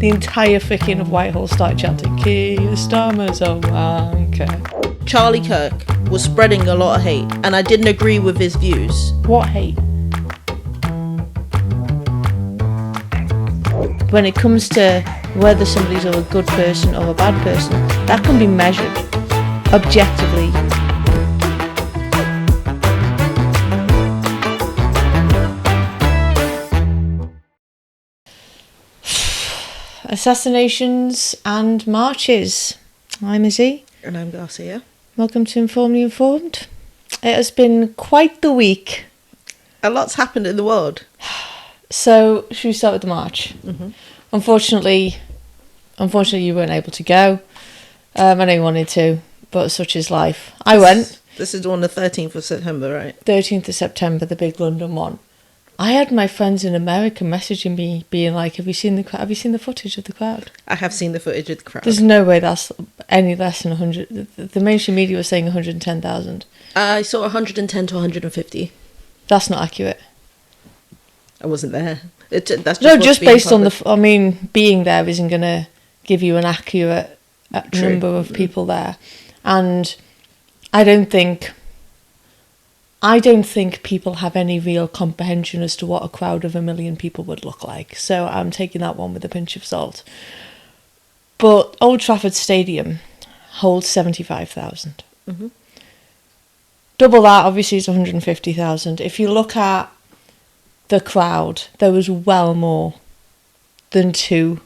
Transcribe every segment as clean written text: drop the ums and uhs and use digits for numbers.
the entire thicket of Whitehall started chanting, Keir Starmer's a wanker. Charlie Kirk was spreading a lot of hate, and I didn't agree with his views. What hate? When it comes to whether somebody's a good person or a bad person, that can be measured objectively. Assassinations and marches. I'm Izzy. And I'm Garcia. Welcome to Informally Informed. It has been quite the week. A lot's happened in the world. So, should we start with the march? Mm-hmm. Unfortunately, you weren't able to go. I know you wanted to, but such is life. I went. This is on the 13th of September, right? 13th of September, the big London one. I had my friends in America messaging me, being like, "Have you seen the footage of the crowd?" I have seen the footage of the crowd. There's no way that's any less than 100. The mainstream media was saying 110,000. I saw 110 to 150. That's not accurate. I wasn't there. That's just based on being there isn't going to give you an accurate number of people there, and I don't think people have any real comprehension as to what a crowd of 1 million people would look like. So I'm taking that one with a pinch of salt. But Old Trafford Stadium holds 75,000. Mm-hmm. Double that, obviously, is 150,000. If you look at the crowd, there was well more than 2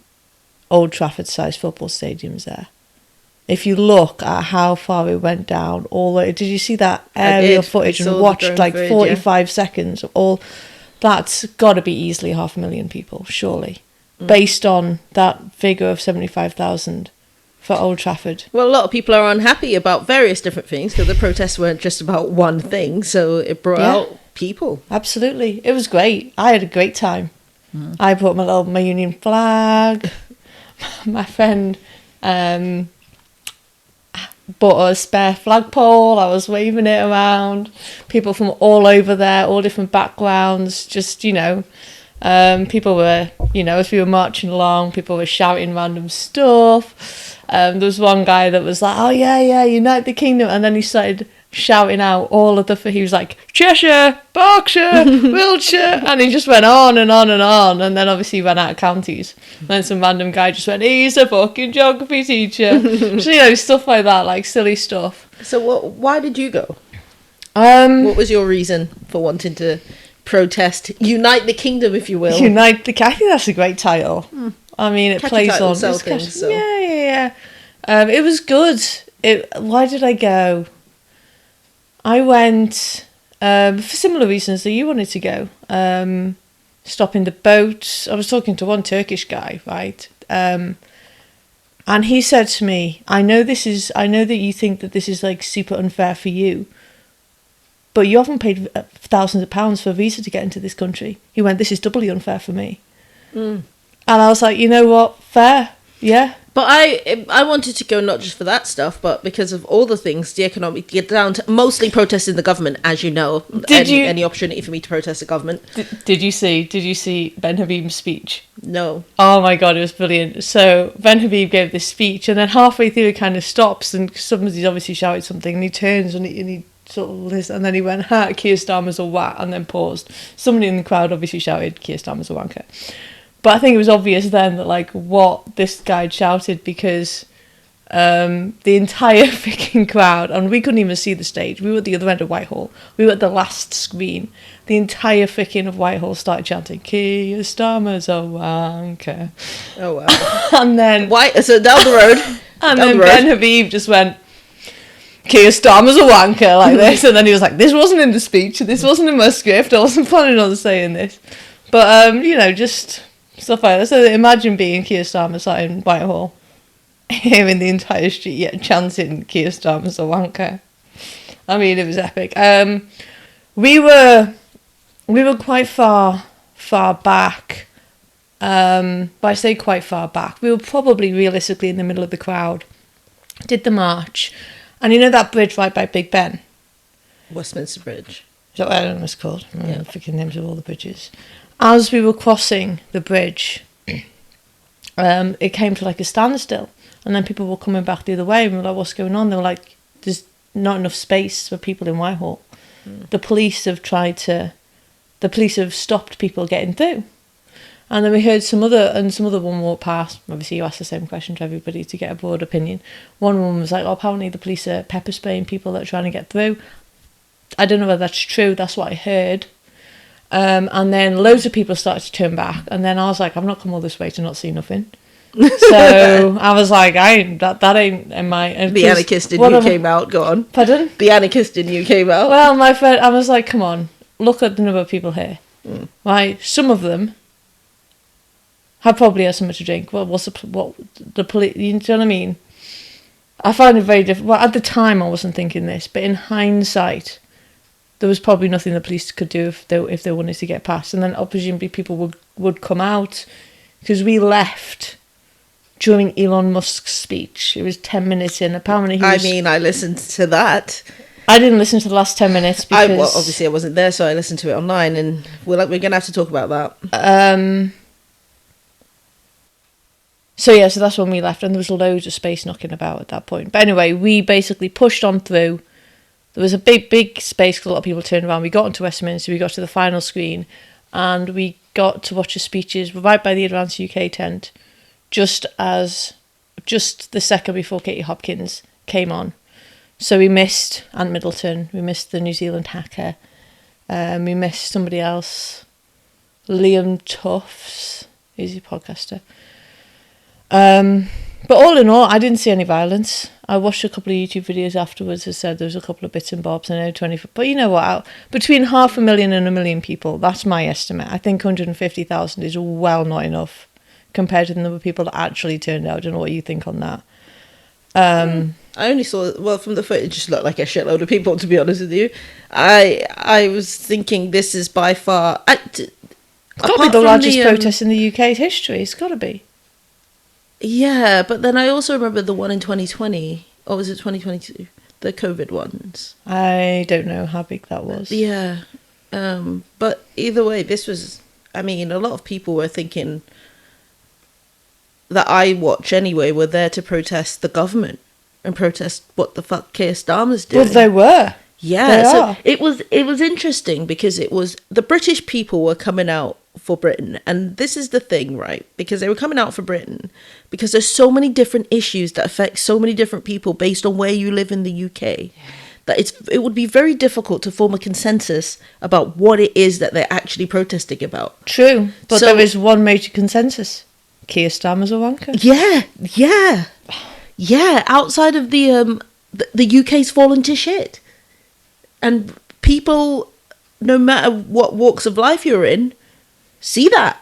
Old Trafford-sized football stadiums there. If you look at how far it went down, did you see that aerial footage and watched like 45 seconds of all? That's got to be easily 500,000 people, surely, based on that figure of 75,000 for Old Trafford. Well, a lot of people are unhappy about various different things because the protests weren't just about one thing, so it brought out people. Absolutely, it was great. I had a great time. I brought my Union flag. My friend bought a spare flagpole. I was waving it around. People from all over there, all different backgrounds. Just, people were, as we were marching along, people were shouting random stuff. There was one guy that was like, "Oh yeah, unite the kingdom," and then he started shouting out all of he was like, "Cheshire, Berkshire, Wiltshire," and he just went on and on and on, and then obviously he ran out of counties. And then some random guy just went, "He's a fucking geography teacher." So, stuff like that, like silly stuff. So why did you go? What was your reason for wanting to protest? Unite the kingdom, if you will. I think that's a great title. I mean, it plays on things, so. Yeah. It was good. Why did I go? I went for similar reasons that you wanted to go. Stopping the boat. I was talking to one Turkish guy, right? And he said to me, I know that you think that this is like super unfair for you, but you haven't paid thousands of pounds for a visa to get into this country. He went, "This is doubly unfair for me." And I was like, you know what? Fair. Yeah. But I wanted to go not just for that stuff, but because of all the things, the economic, get down to mostly protesting the government, as you know. Any opportunity for me to protest the government. Did you see Ben Habib's speech? No. Oh my God, it was brilliant. So Ben Habib gave this speech, and then halfway through it kind of stops, and somebody's obviously shouted something, and he turns and he sort of listened, and then he went, "Ha, Keir Starmer's a wat," and then paused. Somebody in the crowd obviously shouted, "Keir Starmer's a wanker." But I think it was obvious then that like what this guy had shouted, because the entire freaking crowd, and we couldn't even see the stage. We were at the other end of Whitehall. We were at the last screen. The entire freaking of Whitehall started chanting, "Keir Starmer's a wanker." Oh wow! And then so down the road, and then Ben Habib just went, "Keir Starmer's a wanker," like this, and then he was like, "This wasn't in the speech. This wasn't in my script. I wasn't planning on saying this." But just stuff like that. So imagine being Keir Starmer sat in Whitehall, hearing the entire street chanting "Keir Starmer's a wanker." I mean, it was epic. We were quite far back. But I say quite far back. We were probably realistically in the middle of the crowd. Did the march, and that bridge right by Big Ben, Westminster Bridge. Is that what I don't know what it's called? I'm freaking names of all the bridges. As we were crossing the bridge, it came to like a standstill. And then people were coming back the other way and we were like, what's going on? They were like, there's not enough space for people in Whitehall. The police have stopped people getting through. And then we heard some other one walk past. Obviously, you asked the same question to everybody to get a broad opinion. One woman was like, oh, apparently the police are pepper spraying people that are trying to get through. I don't know whether that's true. That's what I heard. And then loads of people started to turn back. And then I was like, I've not come all this way to not see nothing. So I was like, that ain't in my... The anarchist in you came out, go on. Pardon? The anarchist in you came out. Well, my friend, I was like, come on, look at the number of people here. Right, some of them have probably had something to drink. Well, the police, you know what I mean? I find it very different. Well, at the time I wasn't thinking this, but in hindsight, there was probably nothing the police could do if they wanted to get past. And then presumably people would come out, because we left during Elon Musk's speech. It was 10 minutes in. Apparently I listened to that. I didn't listen to the last 10 minutes because... obviously I wasn't there, so I listened to it online, and we're going to have to talk about that. So that's when we left, and there was loads of space knocking about at that point. But anyway, we basically pushed on through. There was a big space because a lot of people turned around. We got into Westminster, we got to the final screen, and we got to watch the speeches right by the Advance UK tent, just the second before Katie Hopkins came on. So we missed Ant Middleton, we missed the New Zealand hacker, we missed somebody else, Liam Tufts, he's a podcaster. But all in all, I didn't see any violence. I watched a couple of YouTube videos afterwards that said there was a couple of bits and bobs. I know 20, but you know what? Between 500,000 and 1 million people, that's my estimate. I think 150,000 is well not enough compared to the number of people that actually turned out. I don't know what you think on that. I only saw, from the footage, it just looked like a shitload of people, to be honest with you. I was thinking this is by far... It's got to be the largest protest in the UK's history. It's got to be. Yeah, but then I also remember the one in 2020, or was it 2022? The COVID ones. I don't know how big that was. Yeah. But either way, this was... a lot of people were thinking... that I watch anyway were there to protest the government and protest what the fuck Keir Starmer's doing. Well, they were. Yeah, it was interesting because it was the British people were coming out for Britain, and this is the thing, right? Because they were coming out for Britain because there's so many different issues that affect so many different people based on where you live in the UK. That it would be very difficult to form a consensus about what it is that they're actually protesting about. True, but there is one major consensus. Keir Starmer's a wanker. Yeah. Outside of the UK's fallen to shit, and people, no matter what walks of life you're in, see that.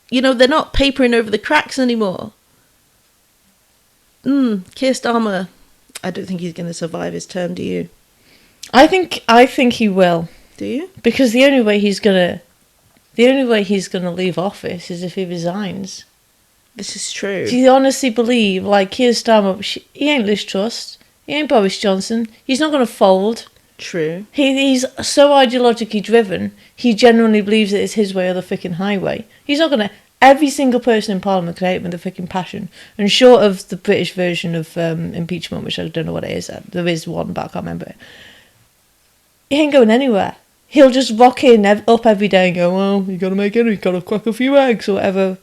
You know, they're not papering over the cracks anymore. Keir Starmer, I don't think he's going to survive his term. Do you? I think he will. Do you? Because the only way he's gonna leave office is if he resigns. This is true. Do you honestly believe, like, Keir Starmer, he ain't Liz Truss, he ain't Boris Johnson, he's not going to fold. True. He's so ideologically driven, he genuinely believes it is his way or the freaking highway. He's not going to... Every single person in Parliament could hate him with a freaking passion. And short of the British version of impeachment, which I don't know what it is, there is one, but I can't remember it. He ain't going anywhere. He'll just rock up every day and go, well, you got to make it, you got to crack a few eggs or whatever.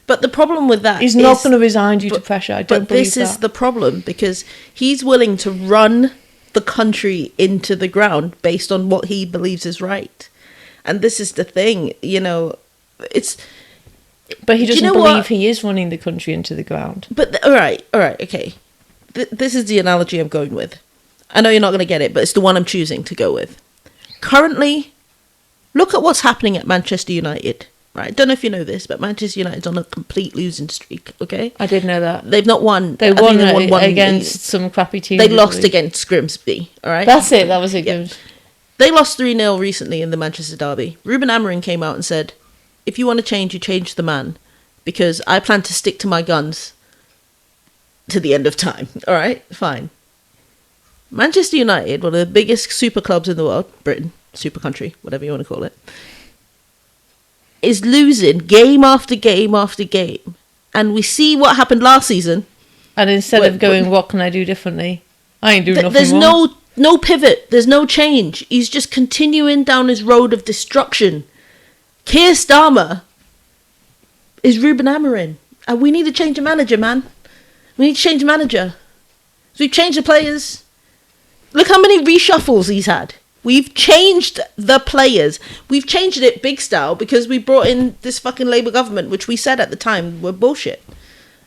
But the problem with that he's not going to resign due to pressure. I don't believe that. But this is the problem, because he's willing to run the country into the ground based on what he believes is right. And this is the thing, you know, it's... But he doesn't believe he is running the country into the ground. But, all right, okay. This is the analogy I'm going with. I know you're not going to get it, but it's the one I'm choosing to go with. Currently, look at what's happening at Manchester United. Right, don't know if you know this, but Manchester United's on a complete losing streak, okay? I did know that. They've not won. They won against some crappy team. They lost against Grimsby, all right? That's it, that was it. Yeah. They lost 3-0 recently in the Manchester derby. Ruben Amorim came out and said, if you want to change, you change the man, because I plan to stick to my guns to the end of time, all right? Fine. Manchester United, one of the biggest super clubs in the world, Britain, super country, whatever you want to call it, is losing game after game after game. And we see what happened last season. And instead of going, what can I do differently? I ain't doing nothing There's wrong. no pivot. There's no change. He's just continuing down his road of destruction. Keir Starmer is Ruben Amorim. And we need to change the manager, man. We need to change the manager. So we've changed the players. Look how many reshuffles he's had. We've changed the players. We've changed it big style because we brought in this fucking Labour government, which we said at the time were bullshit.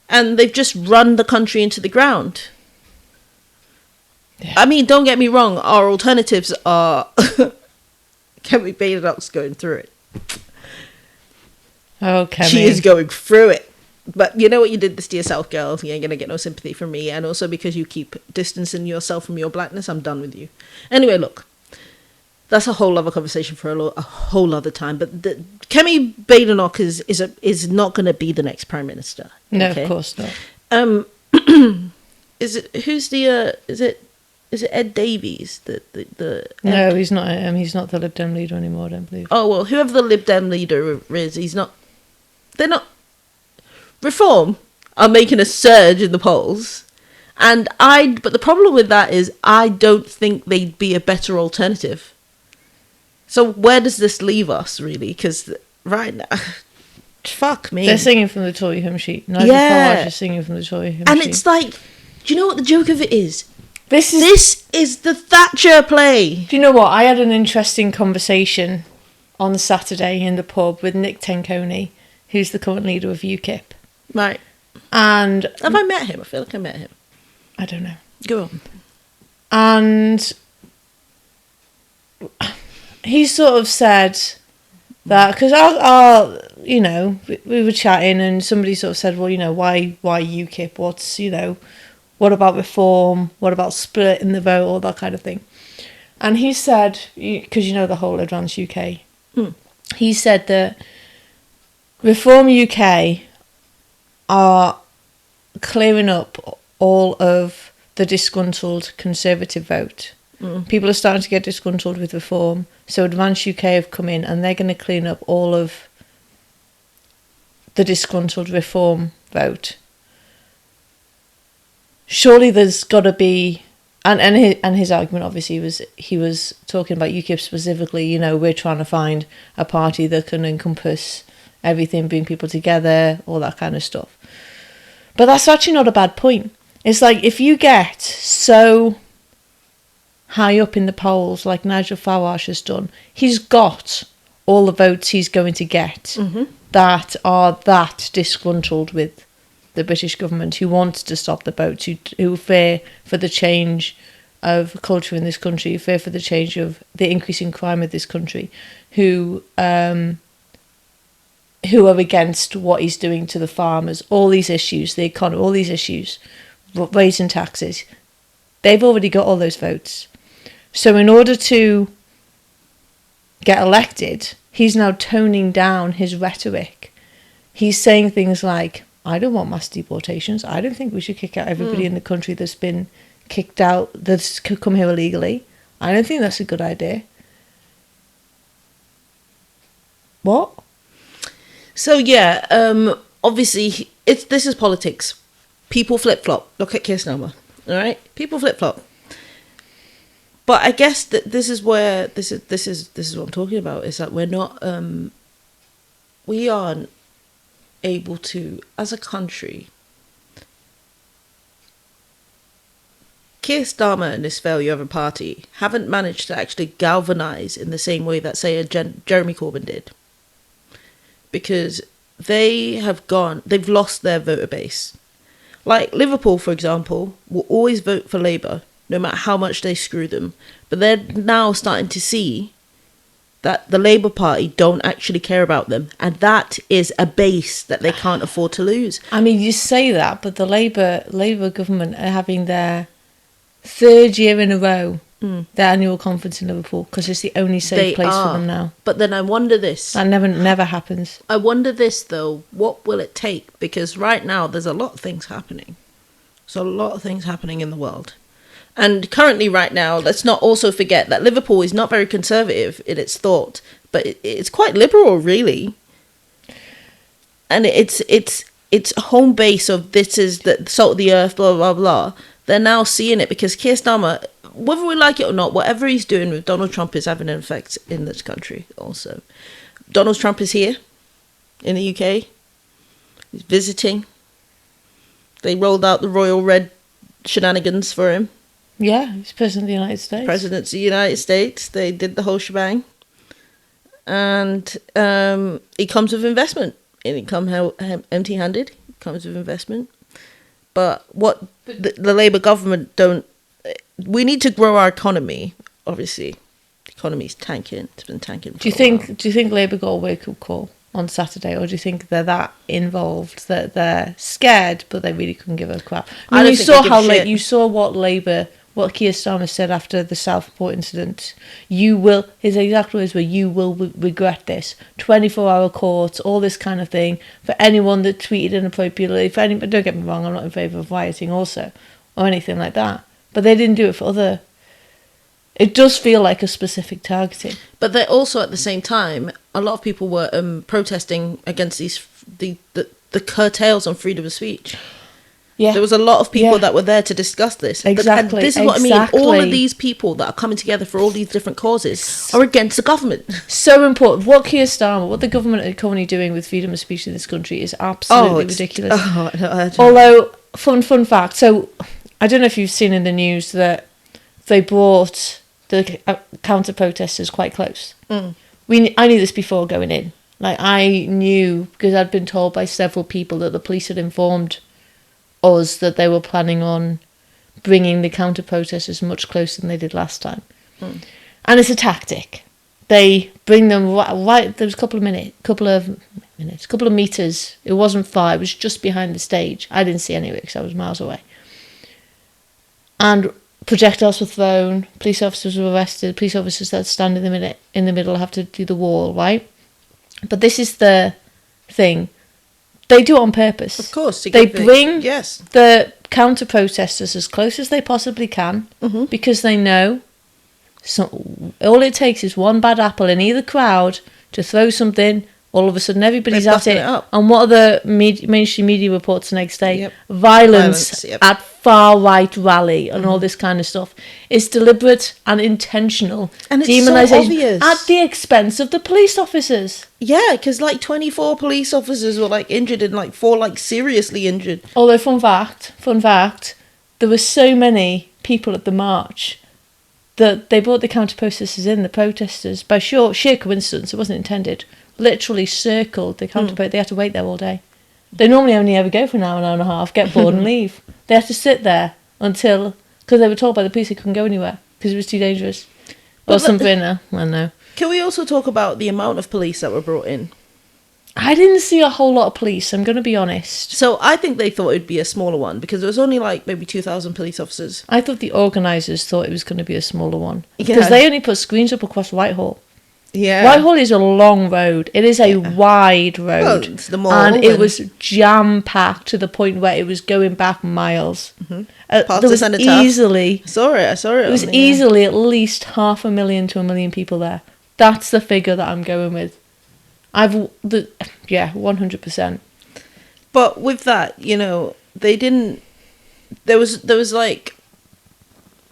And they've just run the country into the ground. Yeah. I mean, don't get me wrong. Our alternatives are... Kemi Badenoch's going through it. Oh, Kemi. She is going through it. But you know what you did this to yourself, girl. You ain't going to get no sympathy from me. And also because you keep distancing yourself from your blackness, I'm done with you. Anyway, look. That's a whole other conversation for a whole other time. But Kemi Badenoch is not going to be the next prime minister. No, okay? Of course not. Is it Ed Davies? No, he's not. He's not the Lib Dem leader anymore, I don't believe. Oh well, whoever the Lib Dem leader is, he's not. They're not. Reform are making a surge in the polls, but the problem with that is I don't think they'd be a better alternative. So where does this leave us, really? Because right now, fuck me. They're singing from the Tory hymn sheet. Nigel Farage is singing from the Tory hymn sheet. And it's like, do you know what the joke of it is? This is the Thatcher play. Do you know what? I had an interesting conversation on Saturday in the pub with Nick Tenconi, who's the current leader of UKIP. Right. And have I met him? I feel like I met him. I don't know. Go on. And he sort of said that, because we were chatting and somebody sort of said, well, why UKIP? What's, what about reform? What about splitting the vote? All that kind of thing. And he said, because the whole Advance UK, he said that Reform UK are clearing up all of the disgruntled Conservative vote. People are starting to get disgruntled with Reform, so Advance UK have come in and they're going to clean up all of the disgruntled Reform vote. Surely there's got to be, and his argument obviously was, he was talking about UKIP specifically. We're trying to find a party that can encompass everything, bring people together, all that kind of stuff. But that's actually not a bad point. It's like, if you get so high up in the polls like Nigel Farage has done, he's got all the votes he's going to get that are that disgruntled with the British government, who wants to stop the votes, who fear for the change of culture in this country, who fear for the change of the increasing crime of this country, who are against what he's doing to the farmers, all these issues, the economy, all these issues, raising taxes. They've already got all those votes. So in order to get elected, he's now toning down his rhetoric. He's saying things like, I don't want mass deportations. I don't think we should kick out everybody in the country that's been kicked out, that's come here illegally. I don't think that's a good idea. What? So yeah, obviously this is politics. People flip-flop. Look at Keir Starmer. All right, people flip-flop. But I guess that this is where this is what I'm talking about. Is that we're not we aren't able to, as a country. Keir Starmer and this failure of a party haven't managed to actually galvanise in the same way that, say, Jeremy Corbyn did. Because they've lost their voter base. Like Liverpool, for example, will always vote for Labour, no matter how much they screw them. But they're now starting to see that the Labour Party don't actually care about them. And that is a base that they can't afford to lose. I mean, you say that, but the Labour government are having their third year in a row, their annual conference in Liverpool, because it's the only safe place for them now. But then I wonder this. That never happens. I wonder this, though. What will it take? Because right now, there's a lot of things happening. There's a lot of things happening in the world. And currently, right now, let's not also forget that Liverpool is not very conservative in its thought, but it's quite liberal, really. and it's home base of this is the salt of the earth, blah blah blah. They're now seeing it because Keir Starmer, whether we like it or not, whatever he's doing with Donald Trump is having an effect in this country also. Donald Trump is here in the UK. He's visiting. They rolled out the royal red shenanigans for him. Yeah, he's President of the United States. President of the United States. They did the whole shebang. And he comes with investment. And he comes empty-handed. He comes with investment. But what the Labour government don't... We need to grow our economy, obviously. The economy's tanking. It's been tanking for a while. Do you think Labour got a wake-up call on Saturday, or do you think they're that involved that they're scared, but they really couldn't give a crap? I mean, you saw what Keir Starmer said after the Southport incident. His exact words were, "You will regret this." 24-hour courts, all this kind of thing for anyone that tweeted inappropriately. But don't get me wrong, I'm not in favour of rioting also or anything like that. But they didn't do it for other. It does feel like a specific targeting. But they also, at the same time, a lot of people were protesting against the curtails on freedom of speech. Yeah. There was a lot of people that were there to discuss this. Exactly. And this is what I mean. All of these people that are coming together for all these different causes are against the government. So important. What Keir Starmer, what the government are currently doing with freedom of speech in this country is absolutely ridiculous. Although, fun fact. So, I don't know if you've seen in the news that they brought the counter protesters quite close. I knew this before going in. Like, I knew because I'd been told by several people that the police had informed us that they were planning on bringing the counter protesters much closer than they did last time. And it's a tactic. They bring them right. There was a couple of meters. It wasn't far. It was just behind the stage. I didn't see any of it because I was miles away. And projectiles were thrown. Police officers were arrested. Police officers that stand in the middle have to do the wall, right? But this is the thing. They do it on purpose. Of course. They bring the counter-protesters as close as they possibly can because they know all it takes is one bad apple in either crowd to throw something. All of a sudden, everybody's at it. And what are the mainstream media reports the next day? Violence at far-right rally and all this kind of stuff. It's deliberate and intentional. And it's demonisation so obvious. At the expense of the police officers. Yeah, because 24 police officers were injured and 4 seriously injured. Although, fun fact, there were so many people at the march that they brought the counter-protesters in, the protesters, by sheer coincidence, it wasn't intended, literally circled the counter-protesters. They had to wait there all day. They normally only ever go for an hour and a half, get bored and leave. They had to sit there because they were told by the police they couldn't go anywhere because it was too dangerous. Or something, I don't know. Can we also talk about the amount of police that were brought in? I didn't see a whole lot of police, I'm going to be honest. So I think they thought it would be a smaller one because there was only maybe 2,000 police officers. I thought the organisers thought it was going to be a smaller one. Because they only put screens up across Whitehall. Yeah. Whitehall is a long road. It is a wide road. Well, it's the mall. And it was jam-packed to the point where it was going back miles. Past the cenotaph. Easily... I saw it. It was easily at least 500,000 to 1 million people there. That's the figure that I'm going with. 100%. But with that, they didn't... There was they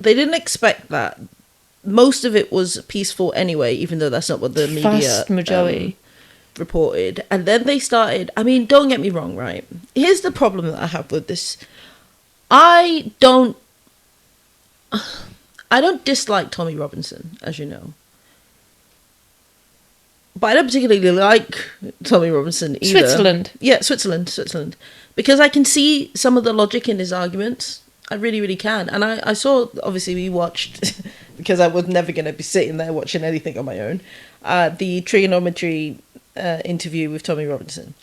didn't expect that. Most of it was peaceful anyway, even though that's not what the media vast majority reported. And then they started... I mean, don't get me wrong, right? Here's the problem that I have with this. I don't dislike Tommy Robinson, as you know. But I don't particularly like Tommy Robinson either. Switzerland. Yeah, Switzerland. Because I can see some of the logic in his arguments. I really, really can. And I saw, obviously we watched, because I was never going to be sitting there watching anything on my own, the trigonometry interview with Tommy Robinson.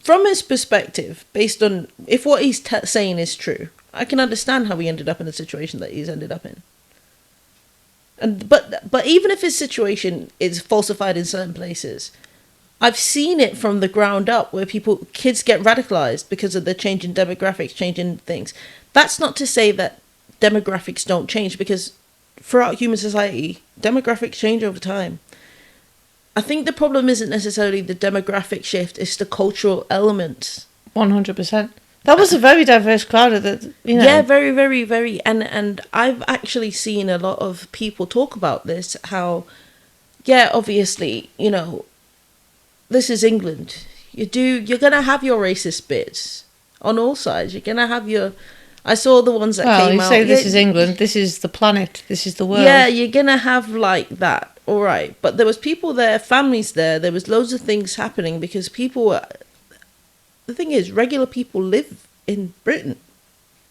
From his perspective, based on if what he's saying is true, I can understand how he ended up in the situation that he's ended up in. But even if his situation is falsified in certain places, I've seen it from the ground up where kids get radicalized because of the changing demographics, changing things. That's not to say that demographics don't change, because throughout human society, demographics change over time. I think the problem isn't necessarily the demographic shift, it's the cultural element. 100%. That was a very diverse crowd of the, Yeah, very, very, very. And I've actually seen a lot of people talk about this, how, yeah, obviously, this is England. You're going to have your racist bits on all sides. You're going to have your... I saw the ones that came out. Well, you say this is England, this is the planet, this is the world. Yeah, you're going to have like that. All right. But there was people there, families there. There was loads of things happening because people were... The thing is, regular people live in Britain.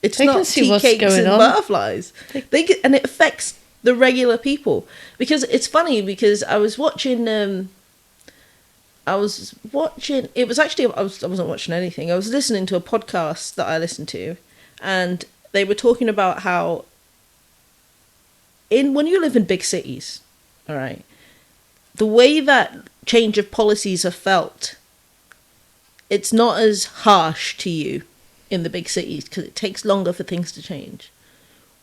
It's not tea cakes and butterflies. And it affects the regular people. Because it's funny, because I was watching... it was actually... I wasn't watching anything. I was listening to a podcast that I listened to. And they were talking about how... when you live in big cities, all right, the way that change of policies are felt... It's not as harsh to you in the big cities because it takes longer for things to change.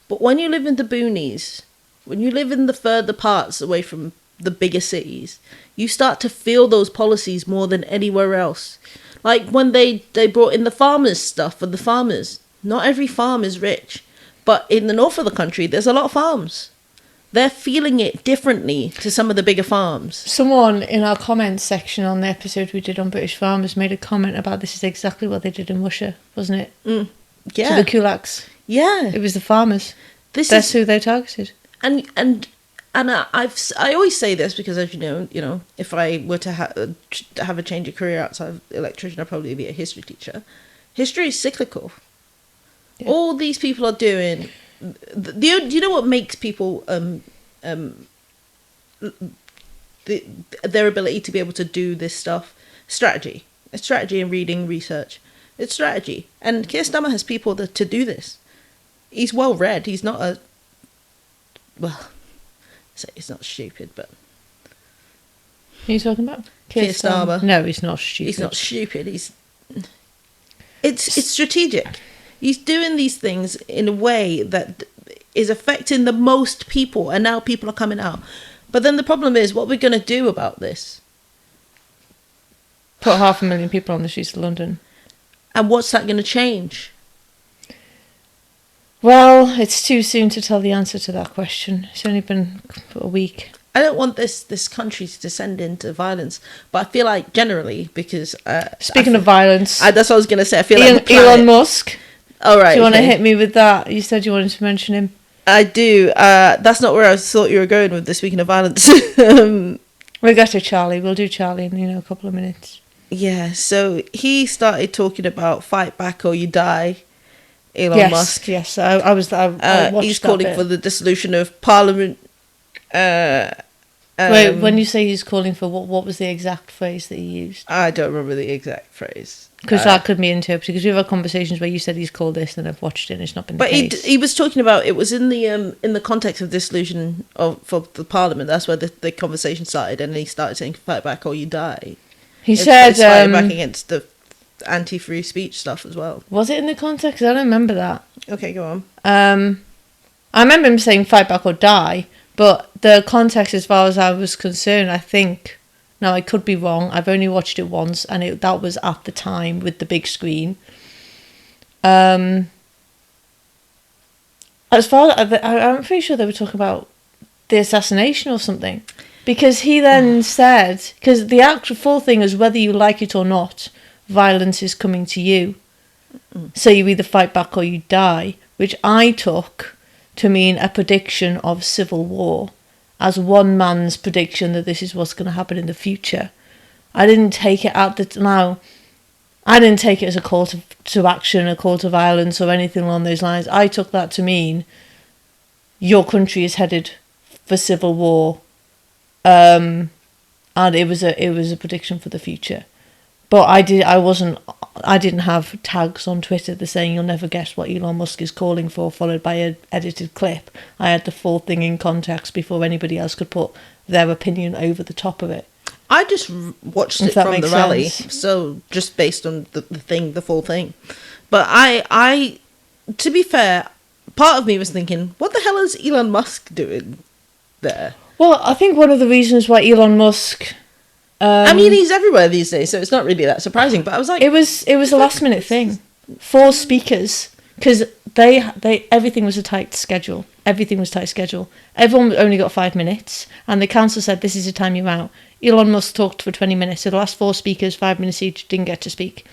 But when you live in the boonies, when you live in the further parts away from the bigger cities, you start to feel those policies more than anywhere else. Like when they brought in the farmers stuff for the farmers. Not every farm is rich. But in the north of the country, there's a lot of farms. They're feeling it differently to some of the bigger farms. Someone in our comments section on the episode we did on British farmers made a comment about this is exactly what they did in Russia, wasn't it? Yeah. To the kulaks. Yeah. It was the farmers. That's who they targeted. And I always say this because, as you know, if I were to have a change of career outside of electrician, I'd probably be a history teacher. History is cyclical. Yeah. All these people are doing... Do you know what makes people their ability to be able to do this stuff? Strategy. It's strategy and reading, research. It's strategy. And Keir Starmer has people to do this. He's well read. He's not a... Well, he's not stupid, but... Who are you talking about? Keir Starmer. No, he's not stupid. He's not stupid. It's strategic. He's doing these things in a way that is affecting the most people, and now people are coming out. But then the problem is, what we're going to do about this? Put 500,000 people on the streets of London. And what's that going to change? Well, it's too soon to tell the answer to that question. It's only been a week. I don't want this country to descend into violence, but I feel like generally, because... Speaking of violence... that's what I was going to say. I feel like Elon Musk... All right. Do you want to hit me with that? You said you wanted to mention him. I do. That's not where I thought you were going with this. Speaking of violence. We'll get to Charlie. We'll do Charlie in a couple of minutes. Yeah. So he started talking about fight back or you die. Elon Musk. Yes. I watched he's calling for the dissolution of Parliament. Wait, when you say he's calling for what was the exact phrase that he used? I don't remember the exact phrase. Because that could be interpreted. Because we've had conversations where you said he's called this, and I've watched it, and it's not been the case. But he was talking about, it was in the context of dissolution for the Parliament. That's where the conversation started, and he started saying "fight back or you die." He said fighting back against the anti-free speech stuff as well. Was it in the context? I don't remember that. Okay, go on. I remember him saying "fight back or die," but the context, as far as I was concerned, I think. Now, I could be wrong. I've only watched it once, and that was at the time with the big screen. As far as I'm pretty sure they were talking about the assassination or something, because he then said, because the actual full thing is whether you like it or not, violence is coming to you. So you either fight back or you die, which I took to mean a prediction of civil war. As one man's prediction that this is what's going to happen in the future. I didn't take it I didn't take it as a call to action, a call to violence or anything along those lines. I took that to mean your country is headed for civil war. And it was a prediction for the future. But I didn't have tags on Twitter that saying you'll never guess what Elon Musk is calling for, followed by an edited clip. I had the full thing in context before anybody else could put their opinion over the top of it. I just watched it from the rally, so just based on the full thing. But I, to be fair, part of me was thinking, what the hell is Elon Musk doing there? Well, I think one of the reasons why Elon Musk I mean, he's everywhere these days, so it's not really that surprising. But I was like, it was a last minute thing. 4 speakers, because they everything was a tight schedule. Everyone only got 5 minutes, and the council said this is the time you're out. Elon Musk talked for 20 minutes, so the last 4 speakers, 5 minutes each, didn't get to speak.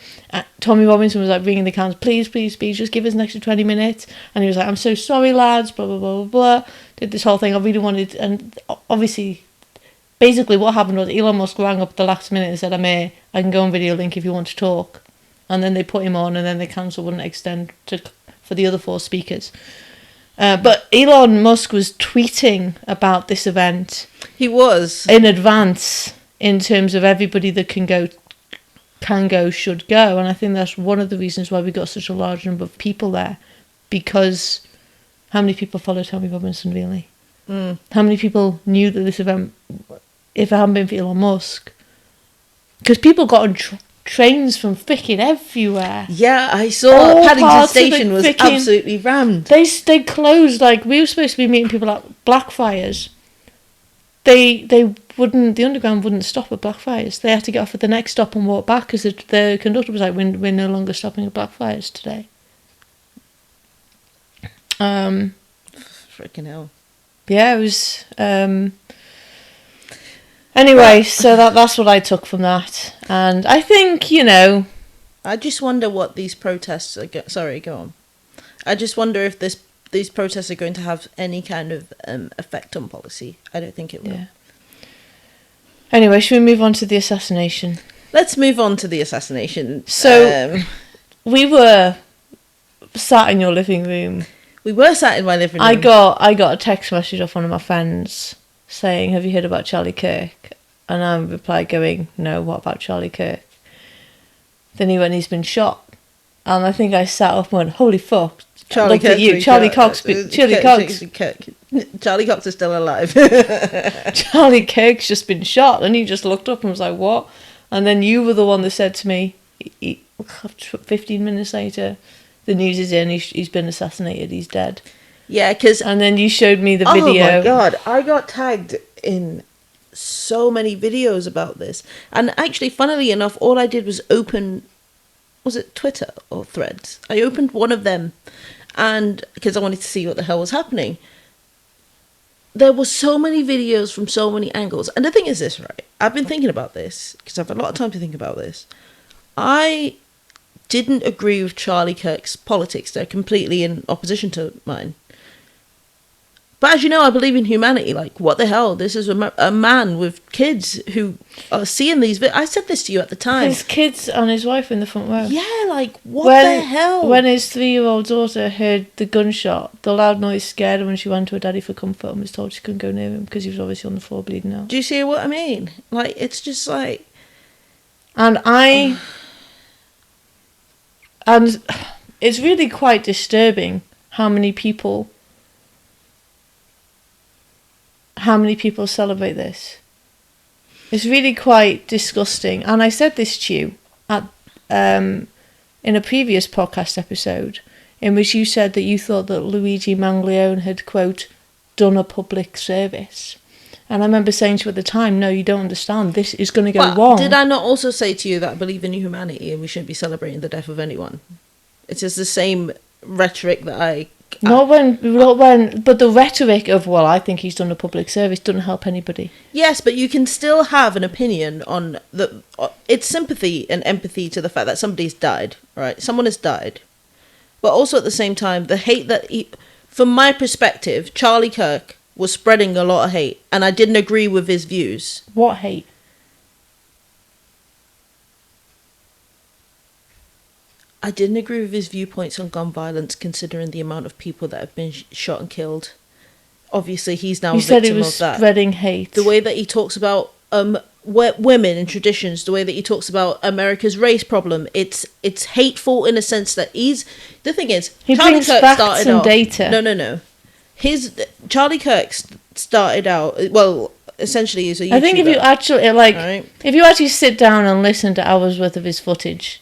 Tommy Robinson was like ringing the council, please, just give us an extra 20 minutes. And he was like, I'm so sorry, lads, blah, blah, blah, blah, blah. Did this whole thing. I really wanted, and obviously, basically what happened was Elon Musk rang up at the last minute and said, I'm here, I can go on video link if you want to talk. And then they put him on, and then the council wouldn't extend for the other 4 speakers. But Elon Musk was tweeting about this event. He was. In advance, in terms of everybody that can go, should go. And I think that's one of the reasons why we got such a large number of people there. Because how many people follow Tommy Robinson, really? How many people knew that this event, if it hadn't been for Elon Musk? Because people got on trains from freaking everywhere. Yeah, I saw Paddington Station was absolutely rammed. They closed, like, we were supposed to be meeting people at Blackfriars. They wouldn't, the underground wouldn't stop at Blackfriars. They had to get off at the next stop and walk back, because the conductor was like, we're no longer stopping at Blackfriars today. Freaking hell. Yeah, it was... Anyway, so that's what I took from that. And I think, I just wonder what these protests are... Sorry, go on. I just wonder if these protests are going to have any kind of effect on policy. I don't think it will. Yeah. Anyway, should we move on to the assassination? Let's move on to the assassination. So, we were sat in your living room. We were sat in my living room. I got a text message off one of my friends saying, have you heard about Charlie Kirk? And I replied going, no, what about Charlie Kirk? Then he went, he's been shot. And I think I sat up and went, holy fuck. Charlie Kirk. Charlie Cox is still alive. Charlie Kirk's just been shot. And he just looked up and was like, what? And then you were the one that said to me, 15 minutes later, the news is in, he's been assassinated, he's dead. Yeah, because... And then you showed me the video. Oh my God, I got tagged in so many videos about this. And actually, funnily enough, all I did was open... Was it Twitter or Threads? I opened one of them, and because I wanted to see what the hell was happening. There were so many videos from so many angles. And the thing is this, right? I've been thinking about this, because I've had a lot of time to think about this. I didn't agree with Charlie Kirk's politics. They're completely in opposition to mine. But as you know, I believe in humanity. Like, what the hell? This is a man with kids who are seeing these videos. I said this to you at the time. His kids and his wife in the front row. Yeah, like, what the hell? When his 3-year-old daughter heard the gunshot, the loud noise scared her when she went to her daddy for comfort and was told she couldn't go near him because he was obviously on the floor bleeding out. Do you see what I mean? Like, it's just like... And and it's really quite disturbing how many people celebrate this. It's really quite disgusting. And I said this to you at in a previous podcast episode, in which you said that you thought that Luigi Manglione had, quote, done a public service. And I remember saying to you at the time, no, you don't understand. This is going to go wrong. Did I not also say to you that I believe in humanity and we shouldn't be celebrating the death of anyone? It's just the same rhetoric that but the rhetoric of, well, I think he's done a public service doesn't help anybody. Yes, but you can still have an opinion on it's sympathy and empathy to the fact that somebody's died, right? Someone has died. But also at the same time, the hate that from my perspective, Charlie Kirk was spreading a lot of hate, and I didn't agree with his views. What hate? I didn't agree with his viewpoints on gun violence, considering the amount of people that have been shot and killed. Obviously, he's now a victim of that. You said he was spreading hate. The way that he talks about women and traditions, the way that he talks about America's race problem, it's hateful in a sense that the thing is, he Charlie brings Kirk facts started and off, data. No. Charlie Kirk started out, well, essentially he's a YouTuber. I think if you actually if you actually sit down and listen to hours worth of his footage,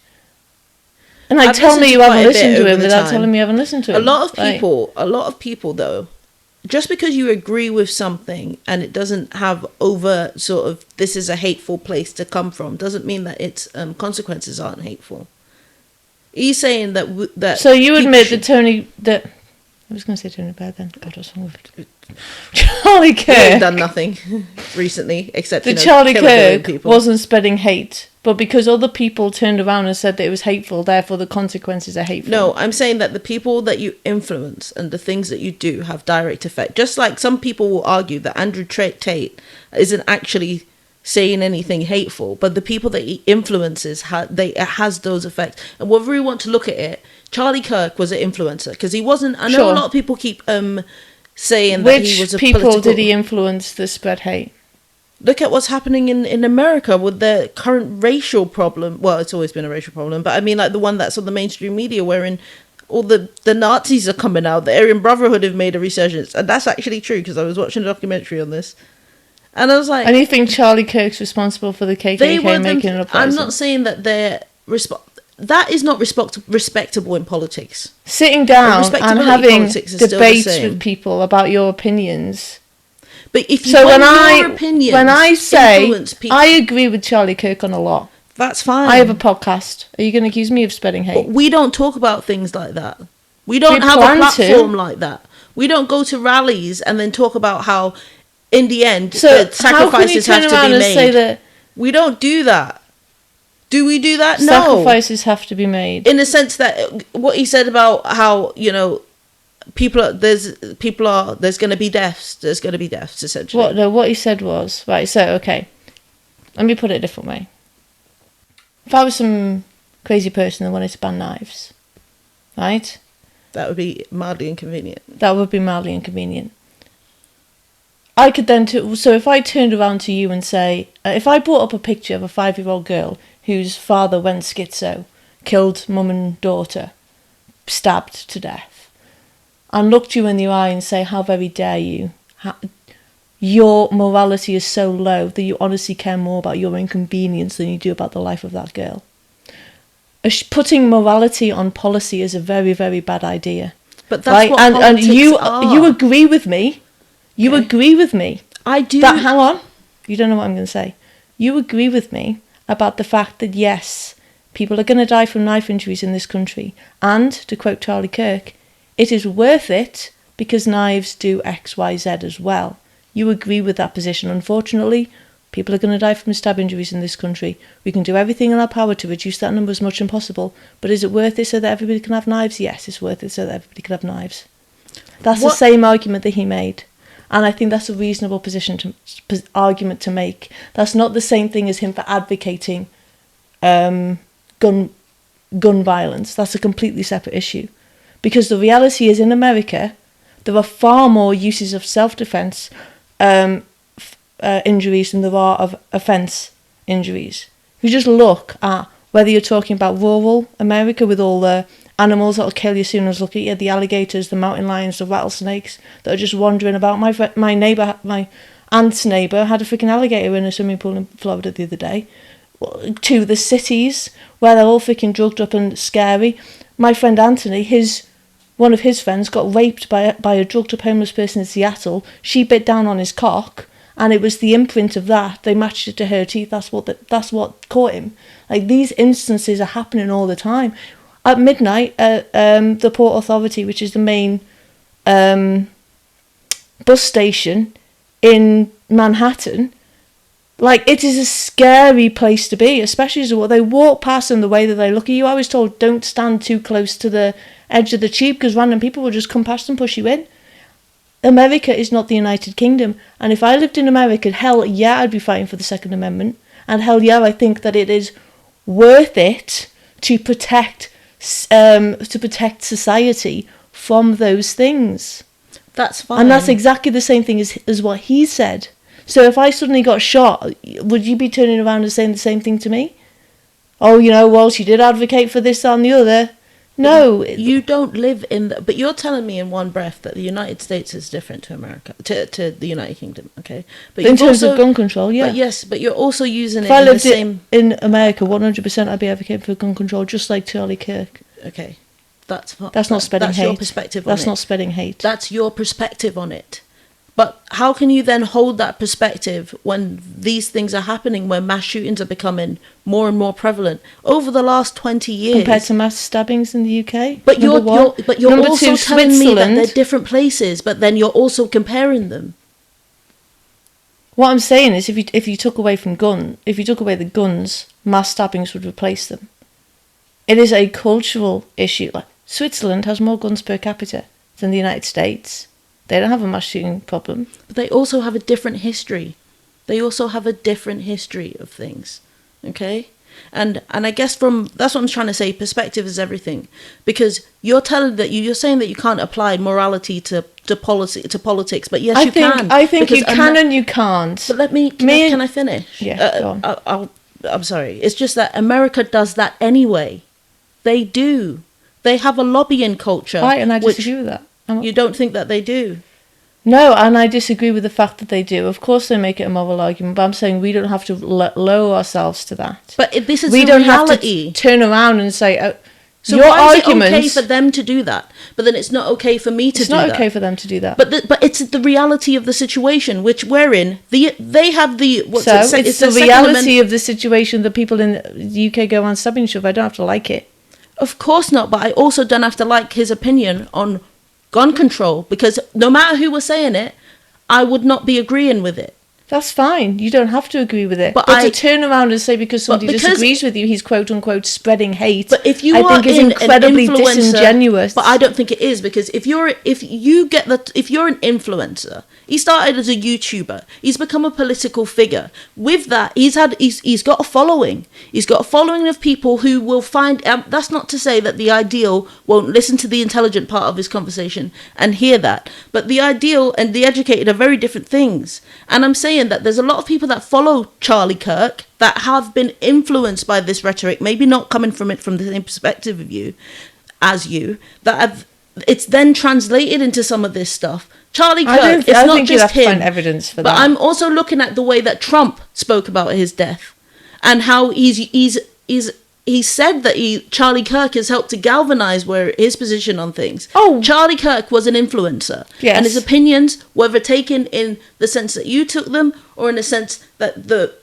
and tell me you haven't listened to him without telling me you haven't listened to him. A lot of people though, just because you agree with something and it doesn't have overt sort of this is a hateful place to come from doesn't mean that its consequences aren't hateful. He's saying that so you admit that I was going to say Tony Blair then. God, what's wrong with Charlie Kirk? He ain't done nothing recently except Charlie Kirk wasn't spreading hate, but because other people turned around and said that it was hateful, therefore the consequences are hateful. No, I'm saying that the people that you influence and the things that you do have direct effect. Just like some people will argue that Andrew Tate isn't actually saying anything hateful, but the people that he influences it has those effects. And whether we want to look at it, Charlie Kirk was an influencer because he wasn't. I know a lot of people keep saying that he was a Which people did he influence that spread hate? Look at what's happening in America with the current racial problem. Well, it's always been a racial problem, but I mean like the one that's on the mainstream media wherein all the Nazis are coming out. The Aryan Brotherhood have made a resurgence, and that's actually true because I was watching a documentary on this. And I was like... And you think Charlie Kirk's responsible for the KKK making an uprising? I'm not saying that they're... That is not respectable in politics. Sitting down and having debates with people about your opinions. But if you when I say I agree with Charlie Kirk on a lot, that's fine. I have a podcast. Are you going to accuse me of spreading hate? But we don't talk about things like that. We don't have a platform like that. We don't go to rallies and then talk about how, in the end, sacrifices have to be made. We don't do that. Do we do that? No. Sacrifices have to be made. In the sense that what he said about how, there's going to be deaths. There's going to be deaths, essentially. What he said was, right, so, okay. Let me put it a different way. If I was some crazy person that wanted to ban knives, right? That would be mildly inconvenient. I could then... So if I turned around to you and say... if I brought up a picture of a 5-year-old girl whose father went schizo, killed mum and daughter, stabbed to death, and looked you in the eye and say, how very dare you? Your morality is so low that you honestly care more about your inconvenience than you do about the life of that girl. Putting morality on policy is a very, very bad idea. But that's what politics are. You agree with me. You agree with me. I do. Hang on. You don't know what I'm going to say. You agree with me about the fact that, yes, people are going to die from knife injuries in this country. And, to quote Charlie Kirk, it is worth it because knives do X, Y, Z as well. You agree with that position. Unfortunately, people are going to die from stab injuries in this country. We can do everything in our power to reduce that number as much as possible. But is it worth it so that everybody can have knives? Yes, it's worth it so that everybody can have knives. That's the same argument that he made. And I think that's a reasonable argument to make. That's not the same thing as him for advocating gun violence. That's a completely separate issue. Because the reality is in America, there are far more uses of self-defense injuries than there are of offence injuries. If you just look at whether you're talking about rural America with all the animals that will kill you as soon as look at you, the alligators, the mountain lions, the rattlesnakes that are just wandering about. My aunt's neighbour had a freaking alligator in a swimming pool in Florida the other day. To the cities where they're all freaking drugged up and scary. My friend Anthony, one of his friends got raped by a drugged up homeless person in Seattle. She bit down on his cock, and it was the imprint of that. They matched it to her teeth. That's what caught him. Like, these instances are happening all the time. At midnight, the Port Authority, which is the main bus station in Manhattan, like, it is a scary place to be, especially as they walk past and the way that they look at you. I was told don't stand too close to the edge of the tube because random people will just come past and push you in. America is not the United Kingdom, and if I lived in America, hell yeah, I'd be fighting for the Second Amendment, and hell yeah, I think that it is worth it to protect society from those things. That's fine. And that's exactly the same thing as what he said. So if I suddenly got shot, would you be turning around and saying the same thing to me? Oh, well, she did advocate for this, that, and the other. No. You don't live in... but you're telling me in one breath that the United States is different to America, to the United Kingdom, okay? But in terms of gun control, yeah. But yes, but you're also using if I lived in America, 100% I'd be advocating for gun control, just like Charlie Kirk. Okay. That's not spreading hate. That's your perspective on it. That's not spreading hate. That's your perspective on it. But how can you then hold that perspective when these things are happening, when mass shootings are becoming more and more prevalent over the last 20 years? Compared to mass stabbings in the UK? But you're Number also two, telling me that they're different places, but then you're also comparing them. What I'm saying is, if you took away the guns, mass stabbings would replace them. It is a cultural issue. Like Switzerland has more guns per capita than the United States. They don't have a mass shooting problem. But they also have a different history. They also have a different history of things. Okay? And I guess that's what I'm trying to say, perspective is everything. Because you're saying that you can't apply morality to politics, but yes, you can. I think you can and you can't. But can I finish? Yeah, go on. I'm sorry. It's just that America does that anyway. They do. They have a lobbying culture. Right, and I disagree with that. You don't think that they do? No, and I disagree with the fact that they do. Of course they make it a moral argument, but I'm saying we don't have to lower ourselves to that. But this is we the don't reality. have to turn around and say, so your why argument, is it okay for them to do that, but then it's not okay for me to do that? It's not okay for them to do that. But it's the reality of the situation which we're in. They have the... It's the reality of the situation that people in the UK go on stabbing stuff. I don't have to like it. Of course not, but I also don't have to like his opinion on gun control, because no matter who was saying it, I would not be agreeing with it. That's fine. You don't have to agree with it. But to turn around and say because somebody disagrees with you, he's quote unquote spreading hate. But if you I think is incredibly disingenuous. But I don't think it is, because if you're an influencer, he started as a YouTuber. He's become a political figure. With that, he's got a following. He's got a following of people who will find. That's not to say that the ideal won't listen to the intelligent part of his conversation and hear that. But the ideal and the educated are very different things. And I'm saying that there's a lot of people that follow Charlie Kirk that have been influenced by this rhetoric, maybe not coming from it from the same perspective of you, it's then translated into some of this stuff. Charlie Kirk, it's not just him. Find evidence for that. But I'm also looking at the way that Trump spoke about his death, and how he said that Charlie Kirk has helped to galvanize his position on things. Oh, Charlie Kirk was an influencer, yes. And his opinions, whether taken in the sense that you took them, or in the sense that the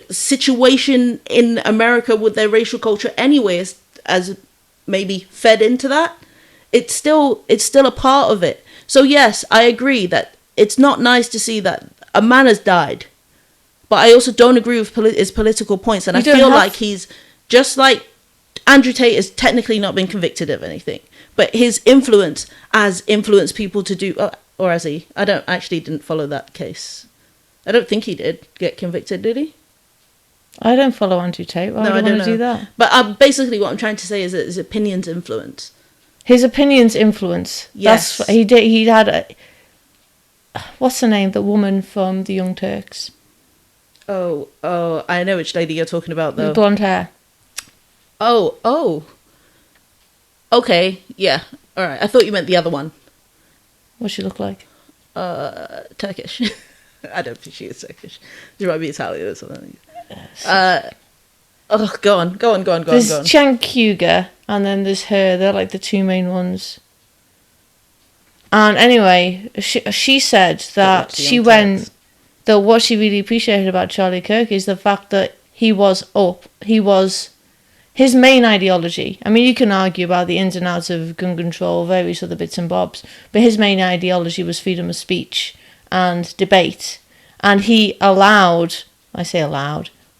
situation in America with their racial culture anyway as maybe fed into that, it's still a part of it. So yes, I agree that it's not nice to see that a man has died, but I also don't agree with his political points, and I feel like he's just like Andrew Tate has technically not been convicted of anything, but his influence has influenced people to do, or has he? I didn't follow that case. I don't think he did get convicted, did he? I don't follow Andrew Tate. Why would I want to do that? But basically what I'm trying to say is that his opinions influence. His opinions influence. Yes. He had what's her name? The woman from the Young Turks. Oh, I know which lady you're talking about, though. With blonde hair. Oh. Okay, yeah. All right. I thought you meant the other one. What's she look like? Turkish. I don't think she is Turkish. She might be Italian or something. Go on. There's Cenk Uygur, and then there's her. They're like the two main ones. And anyway, she said that what she really appreciated about Charlie Kirk is the fact that his main ideology. I mean, you can argue about the ins and outs of gun control, various other bits and bobs, but his main ideology was freedom of speech and debate. And he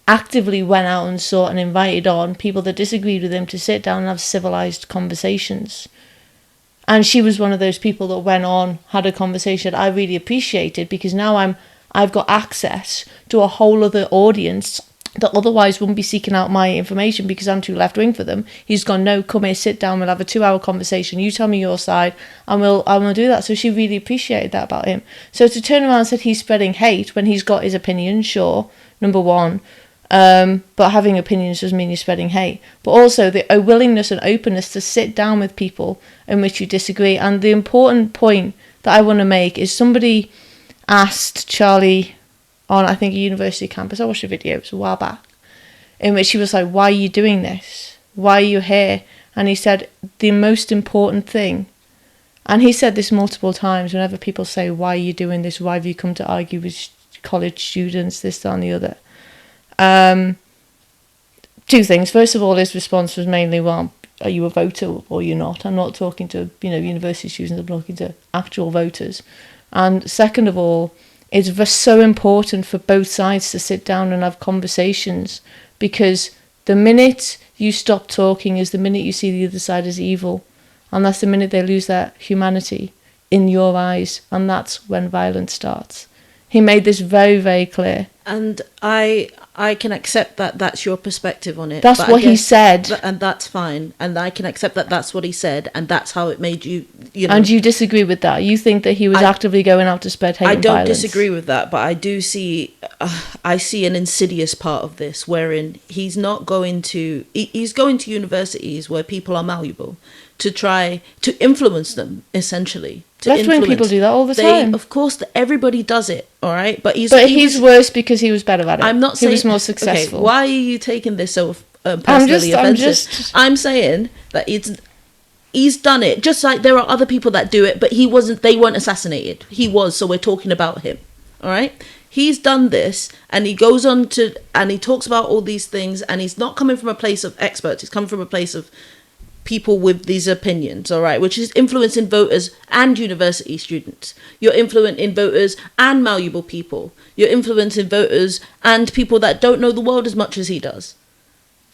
actively went out and sought and invited on people that disagreed with him to sit down and have civilized conversations. And she was one of those people that went on, had a conversation I really appreciated, because now I've got access to a whole other audience that otherwise wouldn't be seeking out my information because I'm too left-wing for them. He's gone, no, come here, sit down, we'll have a 2-hour conversation, you tell me your side, and we'll do that. So she really appreciated that about him. So to turn around and say he's spreading hate when he's got his opinion, sure, number one, but having opinions doesn't mean you're spreading hate. But also a willingness and openness to sit down with people in which you disagree. And the important point that I want to make is somebody asked Charlie on, I think, a university campus, I watched a video, it was a while back, in which she was like, why are you doing this? Why are you here? And he said the most important thing, and he said this multiple times whenever people say, why are you doing this? Why have you come to argue with college students, this, that, and the other? Two things. First of all, his response was mainly, well, are you a voter or you're not? I'm not talking to, university students, I'm talking to actual voters. And second of all, it's so important for both sides to sit down and have conversations, because the minute you stop talking is the minute you see the other side as evil. And that's the minute they lose their humanity in your eyes. And that's when violence starts. He made this very, very clear. And I can accept that that's your perspective on it. That's what he said. And that's fine. And I can accept that that's what he said. And that's how it made you, And you disagree with that? You think that he was actively going out to spread hate and violence? I don't disagree with that. But I do see, I see an insidious part of this, wherein he's going to universities where people are malleable to try to influence them, essentially. Left-wing people do that all the time. Of course, everybody does it, all right? But he's worse because he was better at it. I'm not saying... He was more successful. Okay, why are you taking this so personally offensive? I'm saying that he's done it. Just like there are other people that do it, but they weren't assassinated. He was, so we're talking about him, all right? He's done this, and he goes on and he talks about all these things, and he's not coming from a place of experts. He's coming from a place of people with these opinions, all right, which is influencing voters and university students. You're influencing voters and malleable people. You're influencing voters and people that don't know the world as much as he does.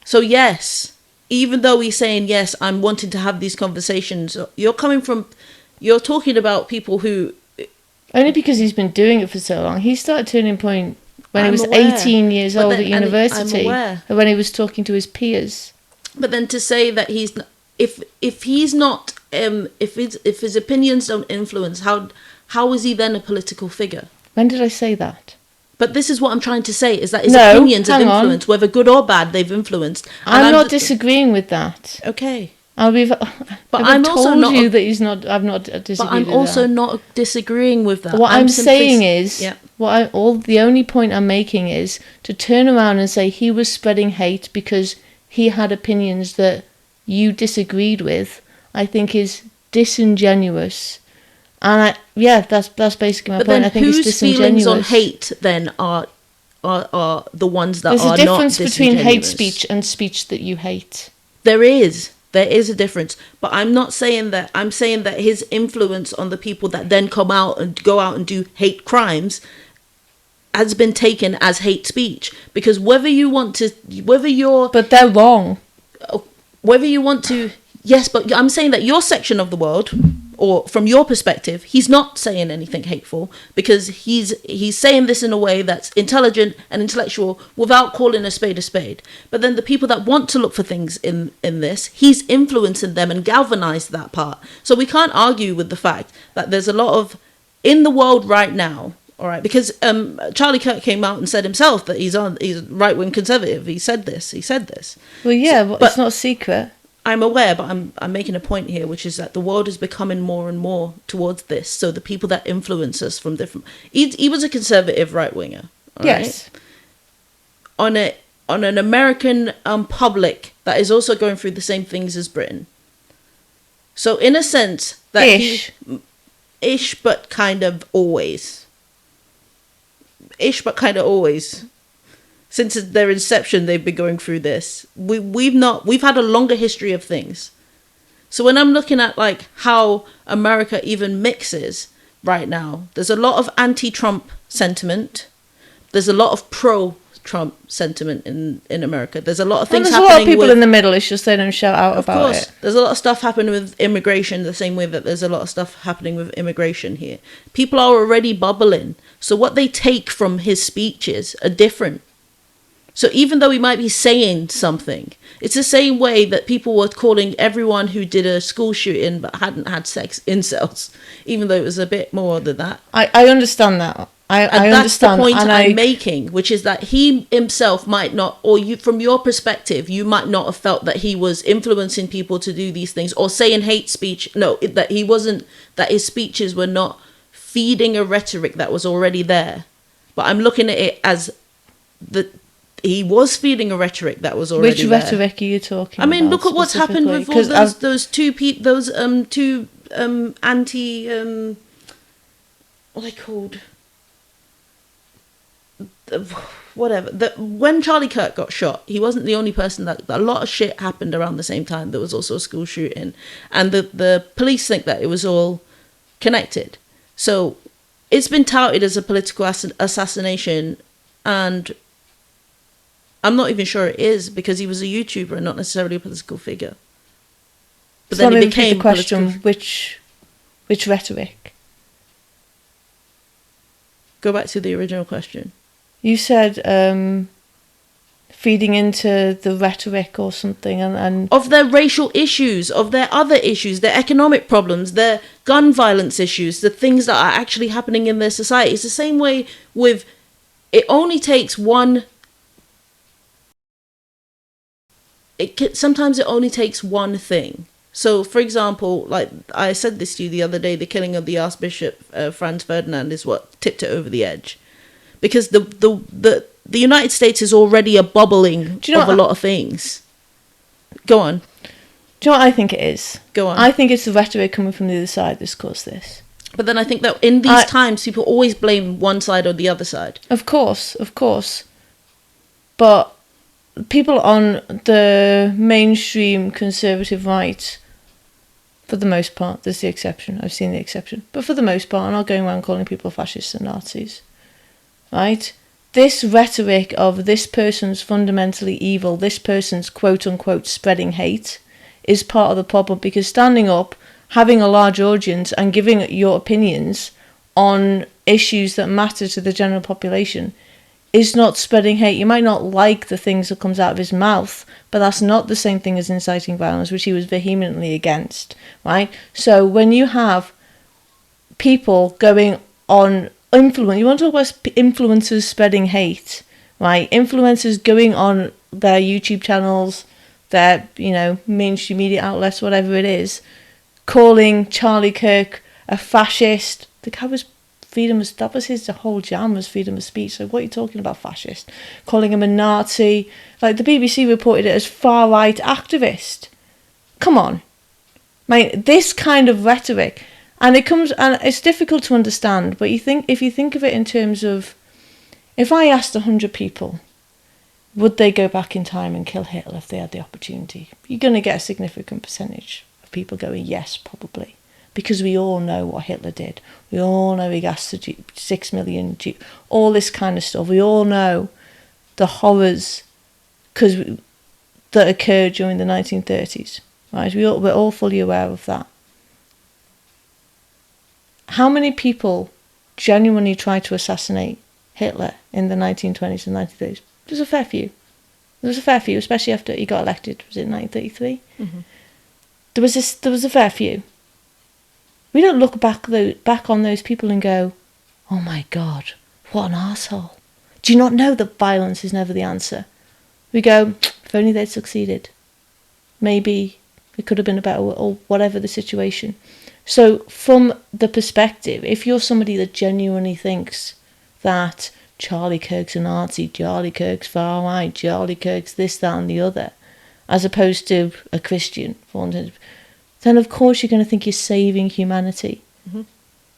So yes, even though he's saying, yes, I'm wanting to have these conversations, you're talking about people who... Only because he's been doing it for so long. He started Turning Point when he was 18 years old at university, when he was talking to his peers. But then to say that he's... If he's not, if his opinions don't influence, how is he then a political figure? When did I say that? But this is what I'm trying to say, is that his opinions have influenced, whether good or bad, they've influenced. I'm not disagreeing with that. Okay. I've told you that he's not. I've not disagreed. But I'm also not disagreeing with that. What I'm saying is, the only point I'm making is to turn around and say he was spreading hate because he had opinions that you disagreed with, I think is disingenuous. And that's basically my point. I think it's disingenuous. Whose feelings on hate then are the ones that are not disingenuous? There's a difference between hate speech and speech that you hate. There is a difference. But I'm not saying that. I'm saying that his influence on the people that then go out and do hate crimes has been taken as hate speech. Because but they're wrong. Whether you want to, yes, but I'm saying that your section of the world, or from your perspective, he's not saying anything hateful, because he's saying this in a way that's intelligent and intellectual without calling a spade. But then the people that want to look for things in this, he's influencing them and galvanized that part. So we can't argue with the fact that there's a lot of, in the world right now, all right, because Charlie Kirk came out and said himself that he's right-wing conservative. He said this. Well, yeah, but it's not a secret. I'm aware, but I'm making a point here, which is that the world is becoming more and more towards this. So the people that influence us from different... He was a conservative right-winger. Yes. Right? On an American public that is also going through the same things as Britain. So in a sense... that Ish, but kind of always... Since their inception, they've been going through this. We've had a longer history of things. So when I'm looking at like how America even mixes right now, there's a lot of anti-Trump sentiment. There's a lot of pro-Trump sentiment in America. There's a lot of things happening. There's a lot of people in the middle. It's just they don't shout out about it. There's a lot of stuff happening with immigration, the same way that there's a lot of stuff happening with immigration here. People are already bubbling. So what they take from his speeches are different. So even though he might be saying something, it's the same way that people were calling everyone who did a school shooting but hadn't had sex incels, even though it was a bit more than that. I understand that. I understand. That's the point I'm making, which is that he himself might not, or you, from your perspective, you might not have felt that he was influencing people to do these things or saying hate speech. No, that he wasn't, that his speeches were not feeding a rhetoric that was already there. But I'm looking at it as he was feeding a rhetoric that was already Which there. rhetoric are you talking I mean, about look at what's happened with all those two anti what are they called? Whatever. When Charlie Kirk got shot, he wasn't the only person that a lot of shit happened around the same time. There was also a school shooting, and the police think that it was all connected. So it's been touted as a political assassination, and I'm not even sure it is, because he was a YouTuber and not necessarily a political figure. But so then he became the question: which rhetoric? Go back to the original question. You said feeding into the rhetoric or something, and of their racial issues, of their other issues, their economic problems, their gun violence issues, the things that are actually happening in their society. It's the same way with, it only takes one. Sometimes it only takes one thing. So, for example, like I said this to you the other day, the killing of the Archbishop Franz Ferdinand is what tipped it over the edge, because the United States is already a bubbling of a lot of things. Go on. Do you know what I think it is? Go on. I think it's the rhetoric coming from the other side that's caused this. But then I think that in these times, people always blame one side or the other side. Of course. But people on the mainstream conservative right, for the most part, there's the exception. I've seen the exception. But for the most part, I'm not going around calling people fascists and Nazis. Right? This rhetoric of this person's fundamentally evil, this person's quote-unquote spreading hate, is part of the problem, because standing up, having a large audience and giving your opinions on issues that matter to the general population is not spreading hate. You might not like the things that comes out of his mouth, but that's not the same thing as inciting violence, which he was vehemently against, right? So when you have people going on influence, you want to talk about influencers spreading hate, right? Influencers going on their YouTube channels, their, mainstream media outlets, whatever it is, calling Charlie Kirk a fascist. The guy was that was his whole jam, was freedom of speech. So what are you talking about, fascist? Calling him a Nazi. Like, the BBC reported it as far-right activist. Come on. This kind of rhetoric, and it's difficult to understand, but if you think of it in terms of, if I asked 100 people, would they go back in time and kill Hitler if they had the opportunity? You're going to get a significant percentage of people going, yes, probably. Because we all know what Hitler did. We all know he gassed 6 million Jews. All this kind of stuff. We all know the horrors that occurred during the 1930s. Right? We're all fully aware of that. How many people genuinely tried to assassinate Hitler in the 1920s and 1930s? There's a fair few. Especially after he got elected. Was it 1933? Mm-hmm. There was a fair few. We don't look back on those people and go, oh my God, what an arsehole. Do you not know that violence is never the answer? We go, if only they'd succeeded. Maybe it could have been a better, or whatever the situation. So from the perspective, if you're somebody that genuinely thinks that Charlie Kirk's a Nazi, Charlie Kirk's far right, Charlie Kirk's this, that and the other, as opposed to a Christian, then of course you're going to think you're saving humanity. Mm-hmm.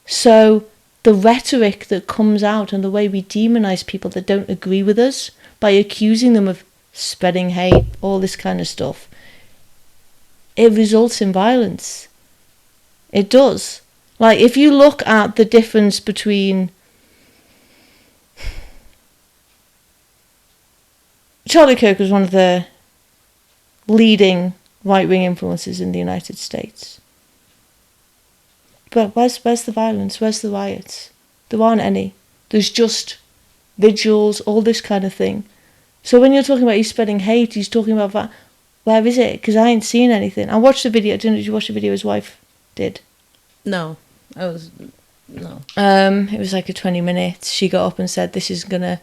So the rhetoric that comes out and the way we demonise people that don't agree with us by accusing them of spreading hate, all this kind of stuff, it results in violence. It does. Like, if you look at the difference between Charlie Kirk was one of the leading right-wing influences in the United States. But where's the violence? Where's the riots? There aren't any. There's just vigils, all this kind of thing. So when you're talking about he's spreading hate, he's talking about that. Where is it? Because I ain't seen anything. I watched the video. Did you watch the video his wife did? No. No. It was like a 20 minutes. She got up and said, we're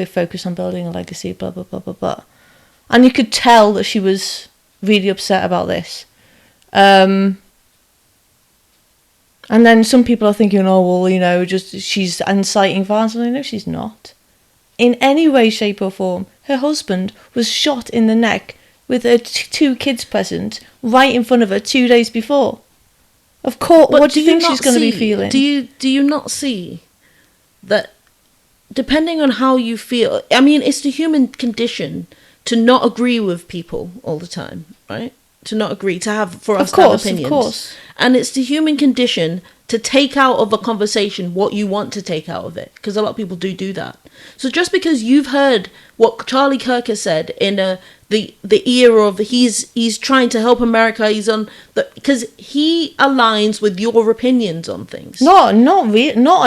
focused on building a legacy, blah, blah, blah, blah, blah. And you could tell that she was really upset about this. And then some people are thinking, oh, well, just she's inciting violence. And I know she's not. in any way, shape or form. Her husband was shot in the neck with her 2 kids present right in front of her 2 days before. Of course, But what do you think not she's going to be see- feeling? Do you not see that depending on how you feel, I mean, it's the human condition to not agree with people all the time, right? To not agree, to have, for us to have opinions. Of course. And it's the human condition to take out of a conversation what you want to take out of it, because a lot of people do that. So just because you've heard what Charlie Kirk has said in the era of he's trying to help America, he's on the, because he aligns with your opinions on things. Not on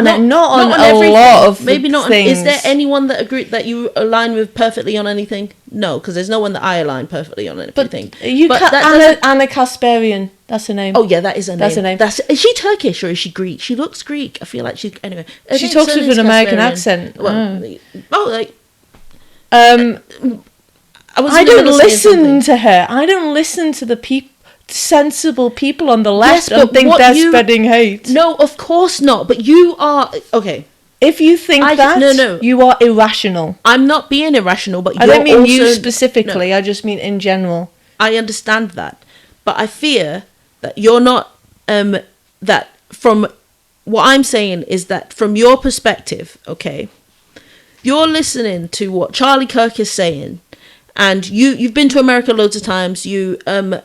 everything. a lot of maybe not. things. Is there anyone that you align with perfectly on anything? No, because there's no one that I align perfectly on anything. But Anna Kasparian, that's her name. Oh yeah, that is her name. That's her name. Is she Turkish or is she Greek? She looks Greek. I feel like she's anyway. She talks with an American accent. Well, I don't listen to her. I don't listen to the sensible people on the left and think they're spreading hate. No, of course not. But you are okay. If you think you are irrational. I'm not being irrational, but I don't mean you specifically. No. I just mean in general. I understand that, but I fear that you're not. That from what I'm saying is that from your perspective, okay, you're listening to what Charlie Kirk is saying, and you've been to America loads of times. You go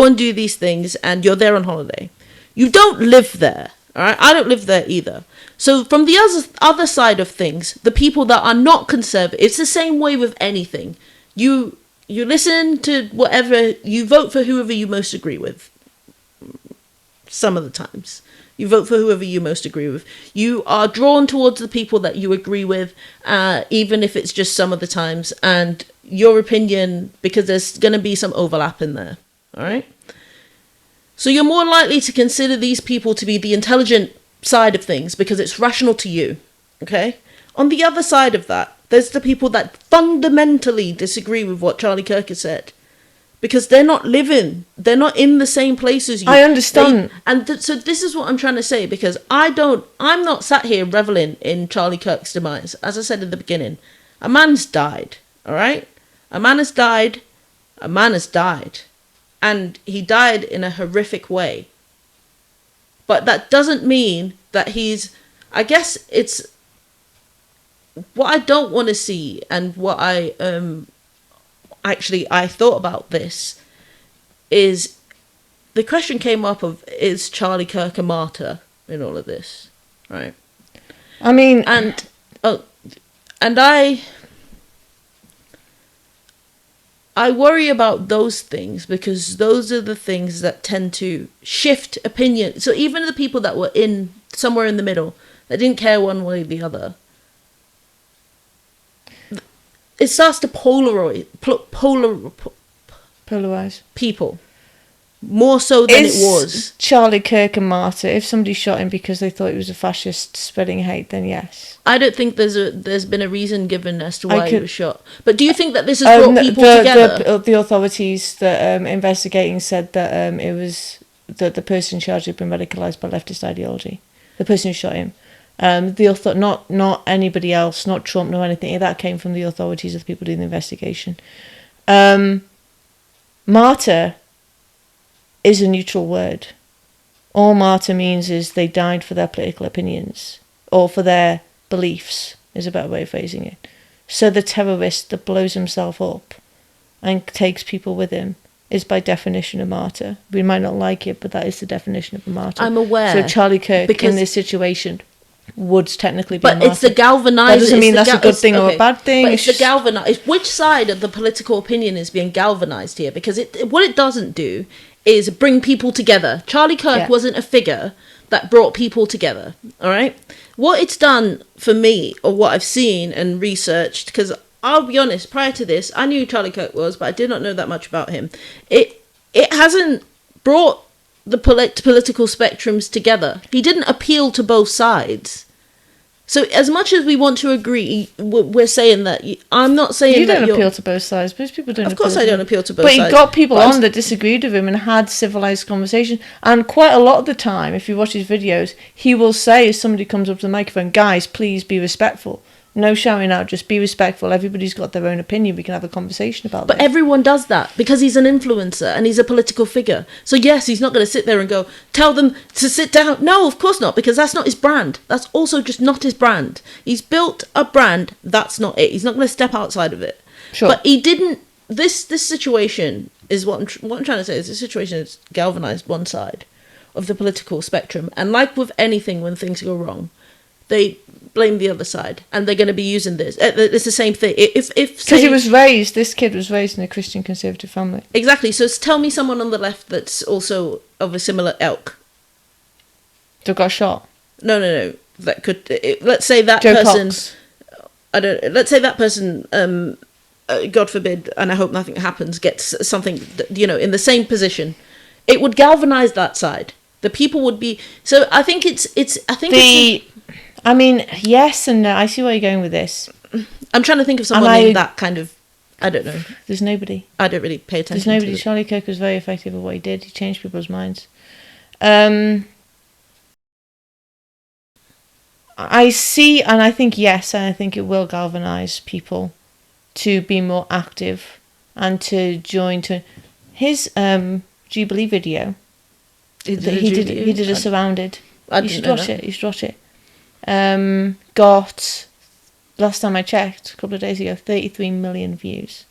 and do these things, and you're there on holiday. You don't live there, all right? I don't live there either. So from the other side of things, the people that are not conservative, it's the same way with anything. You listen to whatever, you vote for whoever you most agree with. Some of the times. You vote for whoever you most agree with. You are drawn towards the people that you agree with, even if it's just some of the times. And your opinion, because there's going to be some overlap in there. All right? So you're more likely to consider these people to be the intelligent side of things because it's rational to you. Okay? On the other side of that, there's the people that fundamentally disagree with what Charlie Kirk has said. Because they're not they're not in the same place as you. I understand. So this is what I'm trying to say, because I'm not sat here reveling in Charlie Kirk's demise. As I said in the beginning, a man's died, all right? A man has died, and he died in a horrific way. But that doesn't mean that I guess it's, what I don't want to see, and what I thought about this is the question came up of, is Charlie Kirk a martyr in all of this, right? I mean, and I worry about those things, because those are the things that tend to shift opinion. So even the people that were in somewhere in the middle, that didn't care one way or the other, it starts to polarize people more so than it was. Charlie Kirk a martyr? If somebody shot him because they thought he was a fascist spreading hate, then yes. I don't think there's been a reason given as to why he was shot. But do you think that this has brought people together? The authorities that investigating said that it was that the person charged had been radicalised by leftist ideology. The person who shot him. Not anybody else, not Trump, nor anything. That came from the authorities of the people doing the investigation. Martyr is a neutral word. All martyr means is they died for their political opinions, or for their beliefs, is a better way of phrasing it. So the terrorist that blows himself up and takes people with him is by definition a martyr. We might not like it, but that is the definition of a martyr. I'm aware. So Charlie Kirk in this situation would technically be a martyr. But it's the galvanizing. That doesn't mean that's a good thing or a bad thing. But it's the galvanized. Which side of the political opinion is being galvanized here? Because what it doesn't do is bring people together. Charlie Kirk wasn't a figure that brought people together. All right. What it's done for me, or what I've seen and researched, because I'll be honest, prior to this, I knew who Charlie Kirk was, but I did not know that much about him. It hasn't brought the political spectrums together. He didn't appeal to both sides. So as much as we want to agree, we're saying that I'm not saying you that don't appeal to both sides. Most people don't. Of course, I don't appeal to both sides. But he got people on that disagreed with him and had civilized conversation. And quite a lot of the time, if you watch his videos, he will say, if somebody comes up to the microphone, "Guys, please be respectful." No shouting out, just be respectful. Everybody's got their own opinion. We can have a conversation about But this. everyone does that because he's an influencer and he's a political figure. So yes, he's not going to sit there and go, tell them to sit down. No, of course not, because that's not his brand. That's also just not his brand. He's built a brand, that's not it. He's not going to step outside of it. Sure. But he didn't, this situation is what I'm trying to say is this situation has galvanized one side of the political spectrum. And like with anything, when things go wrong, they blame the other side, and they're going to be using this. It's the same thing. If Because this kid was raised in a Christian conservative family. Exactly. So tell me someone on the left that's also of a similar ilk. That got shot. No. That could. Let's say that Joe person. Cox. Let's say that person. God forbid, and I hope nothing happens. Gets something, in the same position. It would galvanize that side. The people would be. So I think I mean, yes and no. I see where you're going with this. I'm trying to think of someone in that kind of. I don't know. There's nobody. I don't really pay attention. There's nobody. To Charlie Kirk was very effective at what he did. He changed people's minds. I see, and I think yes, and I think it will galvanise people to be more active and to join to his Jubilee video. He did a surrounded. You should watch it. Got, last time I checked, a couple of days ago, 33 million views.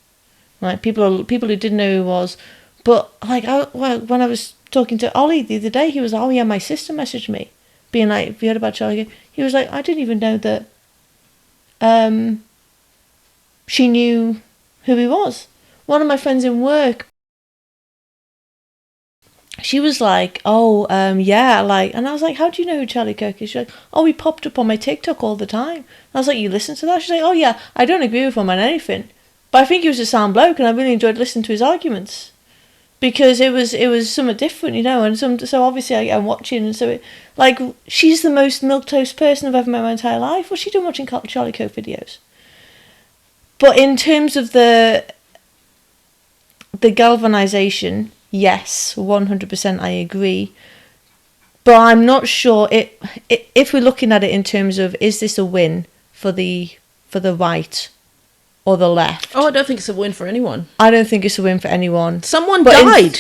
Like people who didn't know who he was, but like when I was talking to Ollie the other day, he was like, "Oh yeah, my sister messaged me, being like, have you heard about Charlie?" He was like, "I didn't even know that she knew who he was." One of my friends in work, she was like, "Oh, yeah," like, and I was like, "How do you know who Charlie Kirk is?" She's like, "Oh, he popped up on my TikTok all the time." I was like, "You listen to that?" She's like, "Oh yeah, I don't agree with him on anything, but I think he was a sound bloke, and I really enjoyed listening to his arguments because it was something different, and so obviously I'm watching, and so it, like, she's the most milquetoast person I've ever met in my entire life. What's she doing watching Charlie Kirk videos? But in terms of the galvanisation, yes, 100% I agree. But I'm not sure if we're looking at it in terms of, is this a win for the right or the left? Oh, I don't think it's a win for anyone. I don't think it's a win for anyone. Someone died.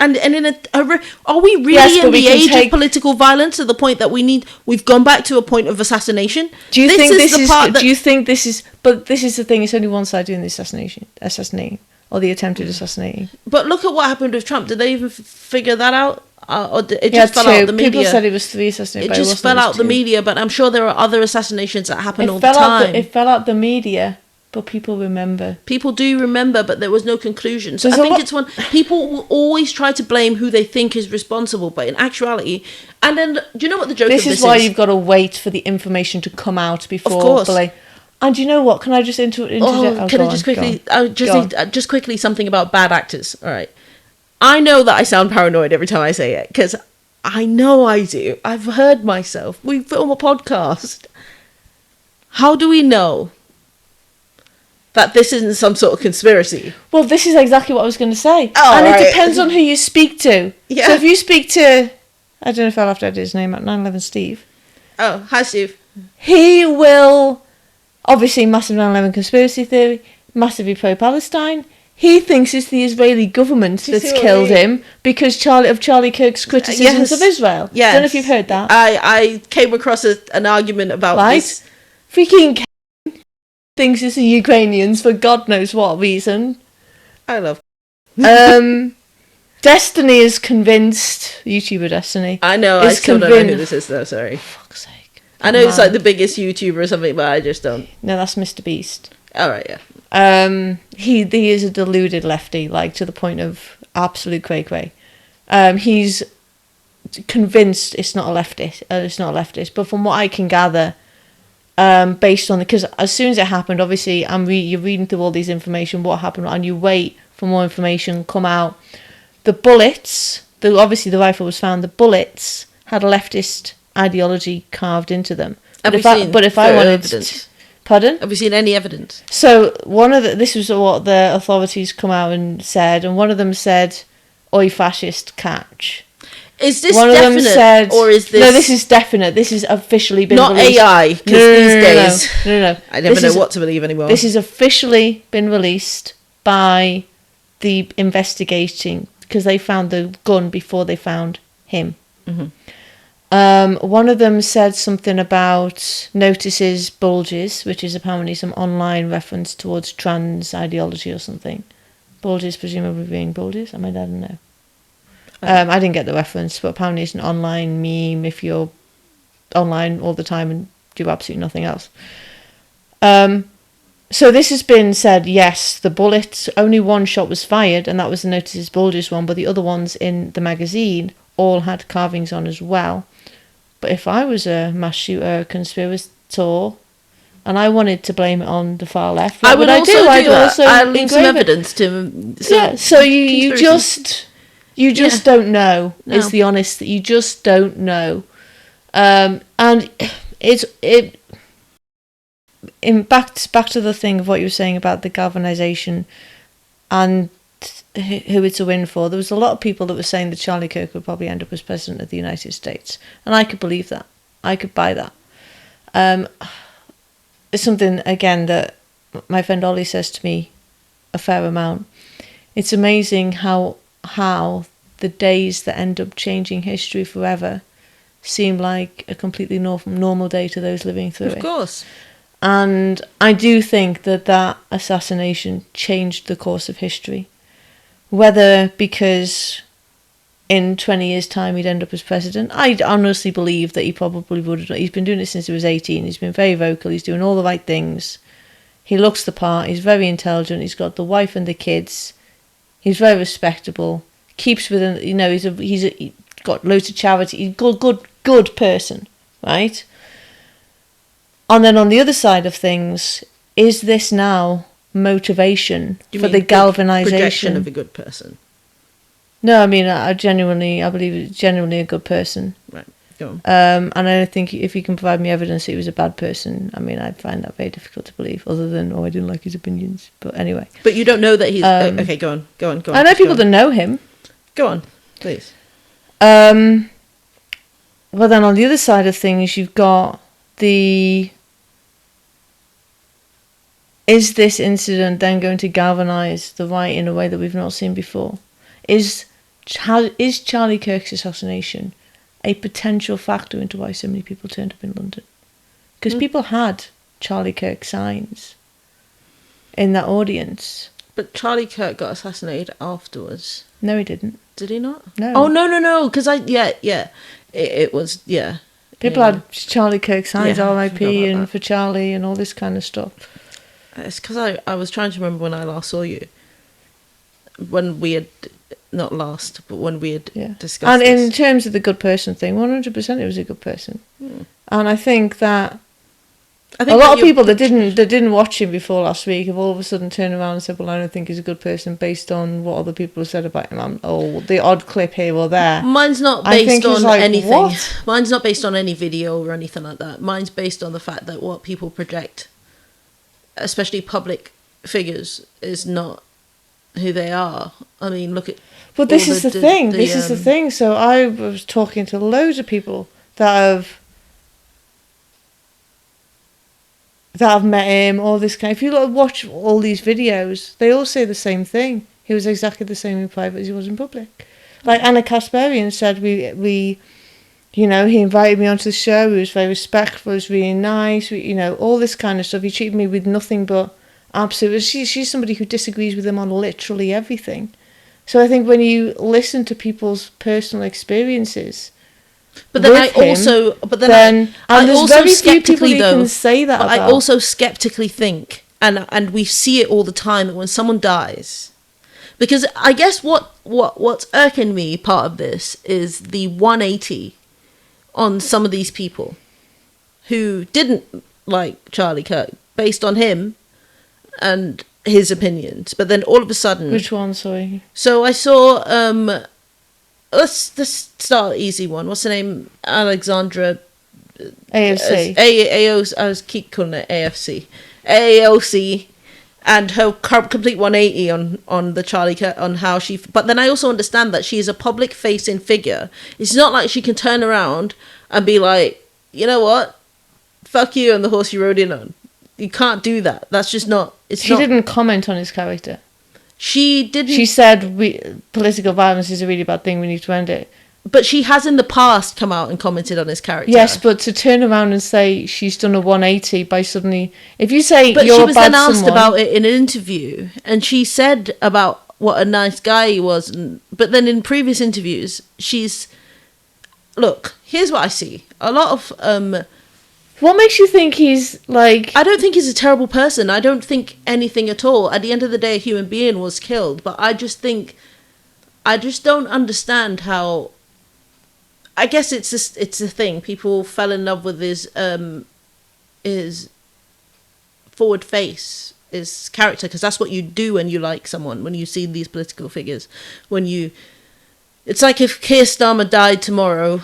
And are we really in the age of political violence to the point that we've gone back to a point of assassination? Do you think this is? But this is the thing. It's only one side doing the assassinating, or the attempted assassinating. But look at what happened with Trump. Did they even figure that out? Or it just fell out the media? People said it was 3 assassinations. It just fell out the media, but I'm sure there are other assassinations that happen all the time. It fell out the media. But people remember. People do remember, but there was no conclusion. So I think it's one people will always try to blame who they think is responsible, but in actuality, and then do you know what the joke of this is? This is why you've got to wait for the information to come out before. Of course. And you know what? Can I just interject? Can I just quickly? Just quickly something about bad actors. All right. I know that I sound paranoid every time I say it because I know I do. I've heard myself. We film a podcast. How do we know that this isn't some sort of conspiracy? Well, this is exactly what I was going to say. Oh, and right. It depends on who you speak to. Yeah. So if you speak to, I don't know if I'll have to add his name, at 9/11 Steve. Oh, hi Steve. He will, obviously, massive 9/11 conspiracy theory, massively pro-Palestine. He thinks it's the Israeli government that's killed him because Charlie Kirk's criticisms of Israel. Yes. I don't know if you've heard that. I came across an argument about this. Freaking thinks it's the Ukrainians for God knows what reason. I love. Destiny is convinced. YouTuber Destiny. I know. I still don't know who this is though. Sorry. For fuck's sake. I know it's like the biggest YouTuber or something, but I just don't. No, that's Mr. Beast. All right, yeah. He is a deluded lefty, like to the point of absolute cray. He's convinced it's not a leftist. But from what I can gather, based on because as soon as it happened, obviously you're reading through all these information, what happened, and you wait for more information come out. The bullets, obviously the rifle was found. The bullets had a leftist ideology carved into them. Pardon? Have we seen any evidence? So this was what the authorities come out and said, and one of them said, "Oi, fascist, catch." Is this One definite, of them said, or is this... No, this is definite. This is officially been not released. AI, because these days... No. I never know what to believe anymore. This has officially been released by the investigating, because they found the gun before they found him. One of them said something about notices bulges, which is apparently some online reference towards trans ideology or something. Bulges presumably being bulges. I mean, I don't know. I didn't get the reference, but apparently it's an online meme if you're online all the time and do absolutely nothing else. So this has been said, yes, the bullet, only one shot was fired, and that was the notices bulges one, but the other ones in the magazine all had carvings on as well. But if I was a mass shooter, a conspirator, and I wanted to blame it on the far left, what would I do? I'd also I'll leave some engrave it. evidence to... So you just don't know. No. Is the honest that you just don't know. And back to the thing of what you were saying about the galvanization and who it's a win for. There was a lot of people that were saying that Charlie Kirk would probably end up as president of the United States, and I could believe that. I could buy that. It's something again that my friend Ollie says to me a fair amount. It's amazing how the days that end up changing history forever seem like a completely normal day to those living through it. Of course. And I do think that assassination changed the course of history. Whether because in 20 years' time he'd end up as president, I honestly believe that he probably would have. He's been doing it since he was 18. He's been very vocal. He's doing all the right things. He looks the part. He's very intelligent. He's got the wife and the kids. He's very respectable. Keeps within, he's got loads of charity. He's a good person, right? And then on the other side of things, is this now motivation for the galvanization? Projection of a good person. No, I mean, I believe it's genuinely a good person. Right, go on. And I don't think if you can provide me evidence that he was a bad person, I mean, I'd find that very difficult to believe, other than, I didn't like his opinions. But anyway. But you don't know that he's... okay, go on. I know people that know him. Go on, please. Well, then on the other side of things, you've got the... Is this incident then going to galvanise the right in a way that we've not seen before? Is Charlie Kirk's assassination a potential factor into why so many people turned up in London? Because people had Charlie Kirk signs in that audience. But Charlie Kirk got assassinated afterwards. No, he didn't. Did he not? No. Oh, no, because it was, yeah. People had Charlie Kirk signs, Yeah, R.I.P. and for Charlie and all this kind of stuff. It's because I was trying to remember when I last saw you. When we had, not last, but when we had discussed and this. in terms of the good person thing, 100% it was a good person. And I think that a lot of people that didn't watch him before last week have all of a sudden turned around and said, well, I don't think he's a good person based on what other people have said about him. The odd clip here or there. Mine's not based on anything. What? Mine's not based on any video or anything like that. Mine's based on the fact that what people project, especially public figures, is not who they are. I mean, look at... But this is the thing. This is the thing. So I was talking to loads of people that have met him, all this kind. If you watch all these videos, they all say the same thing. He was exactly the same in private as he was in public. Like Anna Kasparian said, we he invited me onto the show. He was very respectful. He was really nice. All this kind of stuff. He treated me with nothing but absolute. She's somebody who disagrees with him on literally everything. So I think when you listen to people's personal experiences, but then I also skeptically can say that. I also skeptically think, and we see it all the time, that when someone dies, because I guess what's irking me part of this is the 180 on some of these people who didn't like Charlie Kirk based on him and his opinions, but then all of a sudden... Which one, sorry? So I saw, let's start easy one. What's her name? Alexandra... AOC. I keep calling it AFC. AOC and her complete 180 on the Charlie Kirk, on how she. But then I also understand that she is a public facing figure. It's not like she can turn around and be like, you know what, fuck you and the horse you rode in on. You can't do that. That's just not. She didn't comment on his character. She didn't. She said political violence is a really bad thing. We need to end it. But she has in the past come out and commented on his character. Yes, but to turn around and say she's done a 180 by suddenly... If you say but you're she was a bad then asked someone, about it in an interview, and she said about what a nice guy he was. But then in previous interviews, she's... Look, here's what I see. A lot of... What makes you think he's like... I don't think he's a terrible person. I don't think anything at all. At the end of the day, a human being was killed. But I just think... I just don't understand how... I guess it's a thing. People fell in love with his forward face, his character, because that's what you do when you like someone, when you see these political figures. It's like if Keir Starmer died tomorrow,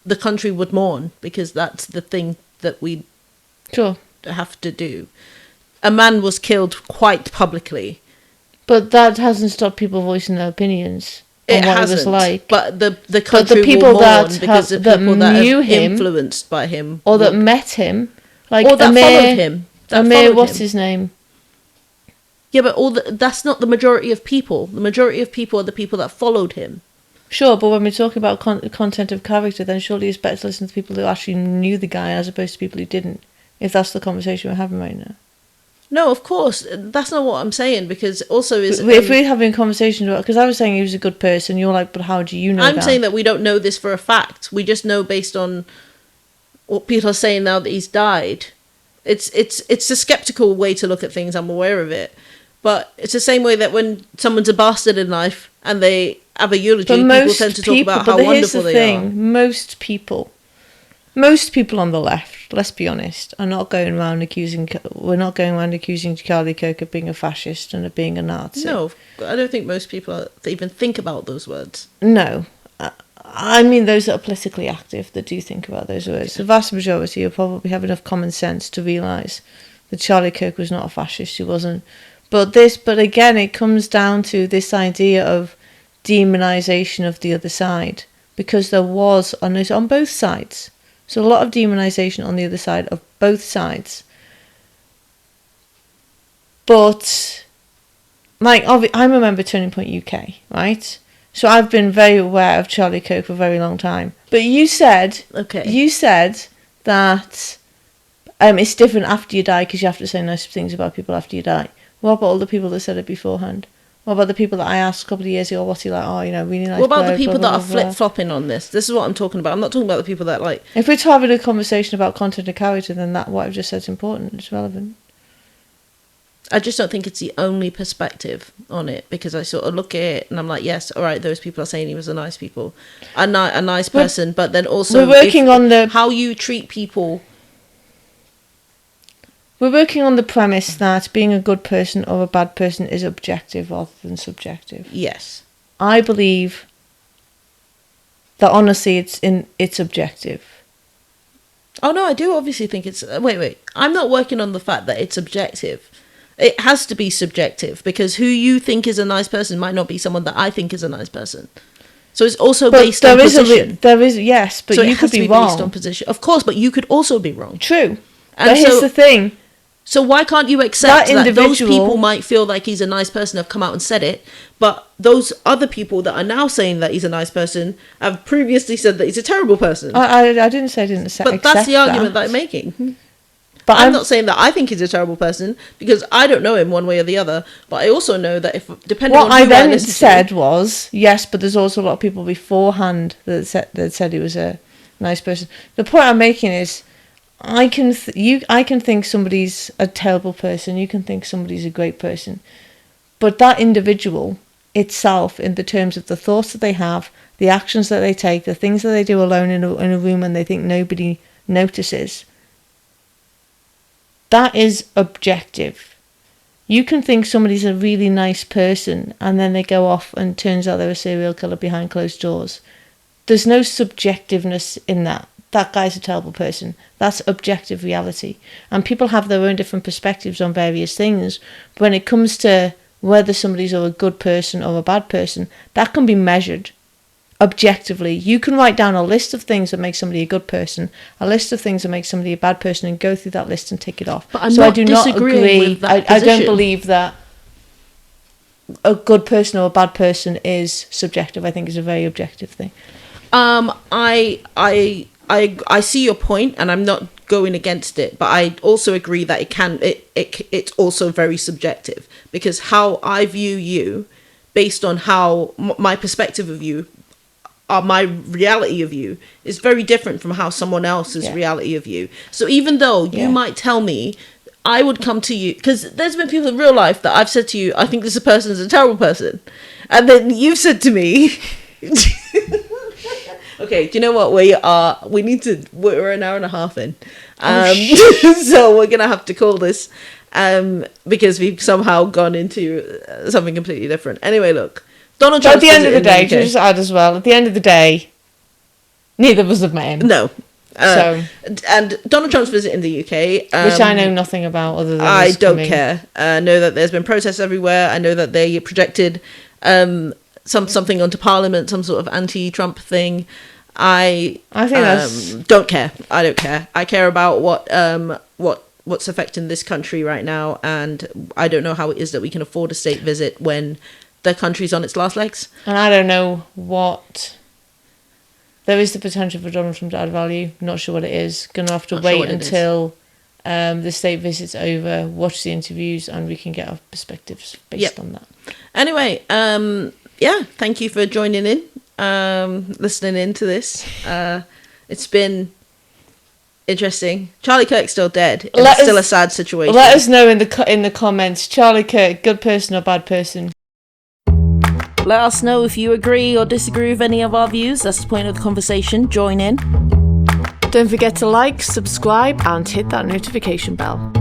the country would mourn, because that's the thing that we have to do. A man was killed quite publicly. But that hasn't stopped people voicing their opinions. It hasn't, but the country people will mourn because the people that knew are influenced by him, or that met him, like or that followed him. Amir, what's his name? Yeah, but that's not the majority of people. The majority of people are the people that followed him. Sure, but when we're talking about content of character, then surely it's better to listen to people who actually knew the guy as opposed to people who didn't. If that's the conversation we're having right now. No, of course. That's not what I'm saying, because also is... if we're having a conversation about... Because I was saying he was a good person, you're like, but how do you know I'm saying that we don't know this for a fact. We just know based on what people are saying now that he's died. It's a sceptical way to look at things, I'm aware of it. But it's the same way that when someone's a bastard in life and they have a eulogy, people tend to talk about how wonderful they are. Most people on the left, let's be honest, are not going around accusing... We're not going around accusing Charlie Kirk of being a fascist and of being a Nazi. No, I don't think most people even think about those words. No. I mean those that are politically active that do think about those words. The vast majority will probably have enough common sense to realise that Charlie Kirk was not a fascist, he wasn't. But again, it comes down to this idea of demonisation of the other side. Because there was, on both sides... So a lot of demonisation on the other side of both sides. But, like, I'm a member of Turning Point UK, right? So I've been very aware of Charlie Kirk for a very long time. But you said that it's different after you die because you have to say nice things about people after you die. What about all the people that said it beforehand? What about the people that I asked a couple of years ago, what's he like? Oh, really nice. What about bloke, the people blah, blah, that are blah, flip-flopping on this? This is what I'm talking about. I'm not talking about the people that like... If we're having a conversation about content and character, then what I've just said is important. It's relevant. I just don't think it's the only perspective on it, because I sort of look at it and I'm like, yes, all right, those people are saying he was a nice person, but then also we're working on how you treat people. We're working on the premise that being a good person or a bad person is objective rather than subjective. Yes. I believe that honestly it's objective. Oh no, I do obviously think it's... Wait. I'm not working on the fact that it's objective. It has to be subjective, because who you think is a nice person might not be someone that I think is a nice person. So it's also based on position. Yes, but so you could be wrong. Based on position. Of course, but you could also be wrong. True. And but here's the thing. So why can't you accept that those people might feel like he's a nice person, have come out and said it, but those other people that are now saying that he's a nice person have previously said that he's a terrible person? I didn't say I didn't accept that. But that's the argument that I'm making. But I'm not saying that I think he's a terrible person, because I don't know him one way or the other, but I also know that depending on who I listen to... What I then said was, yes, but there's also a lot of people beforehand that said he was a nice person. The point I'm making is, I can think somebody's a terrible person, you can think somebody's a great person, but that individual itself, in the terms of the thoughts that they have, the actions that they take, the things that they do alone in a room and they think nobody notices, that is objective. You can think somebody's a really nice person and then they go off and turns out they're a serial killer behind closed doors. There's no subjectiveness in that. that guy's a terrible person. That's objective reality. And people have their own different perspectives on various things. But when it comes to whether somebody's a good person or a bad person, that can be measured objectively. You can write down a list of things that make somebody a good person, a list of things that make somebody a bad person, and go through that list and tick it off. But I do not agree. With that I don't believe that a good person or a bad person is subjective. I think it's a very objective thing. I see your point, and I'm not going against it, but I also agree that it's also very subjective, because how I view you, based on how my perspective of you, my reality of you, is very different from how someone else's reality of you. So even though you might tell me, I would come to you, because there's been people in real life that I've said to you, I think this person is a terrible person, and then you've said to me, okay, do you know what, we're an hour and a half in, so we're gonna have to call this, because we've somehow gone into something completely different. Anyway, look, Donald Trump. At the end of the day, to just add as well, at the end of the day, neither of us have met him. No. And Donald Trump's visit in the UK, which I know nothing about other than I don't care. I know that there's been protests everywhere. I know that they projected something onto Parliament, some sort of anti-Trump thing. I think that's don't care. I don't care. I care about what's affecting this country right now, and I don't know how it is that we can afford a state visit when the country's on its last legs. And I don't know what. There is the potential for Donald Trump to add value. Not sure what it is. Gonna have to wait until the state visit's over, watch the interviews, and we can get our perspectives based on that. Anyway, thank you for joining in, listening in to this. It's been interesting. Charlie Kirk's still dead. It's still a sad situation. Let us know in the comments. Charlie Kirk, good person or bad person? Let us know if you agree or disagree with any of our views. That's the point of the conversation. Join in. Don't forget to like, subscribe, and hit that notification bell.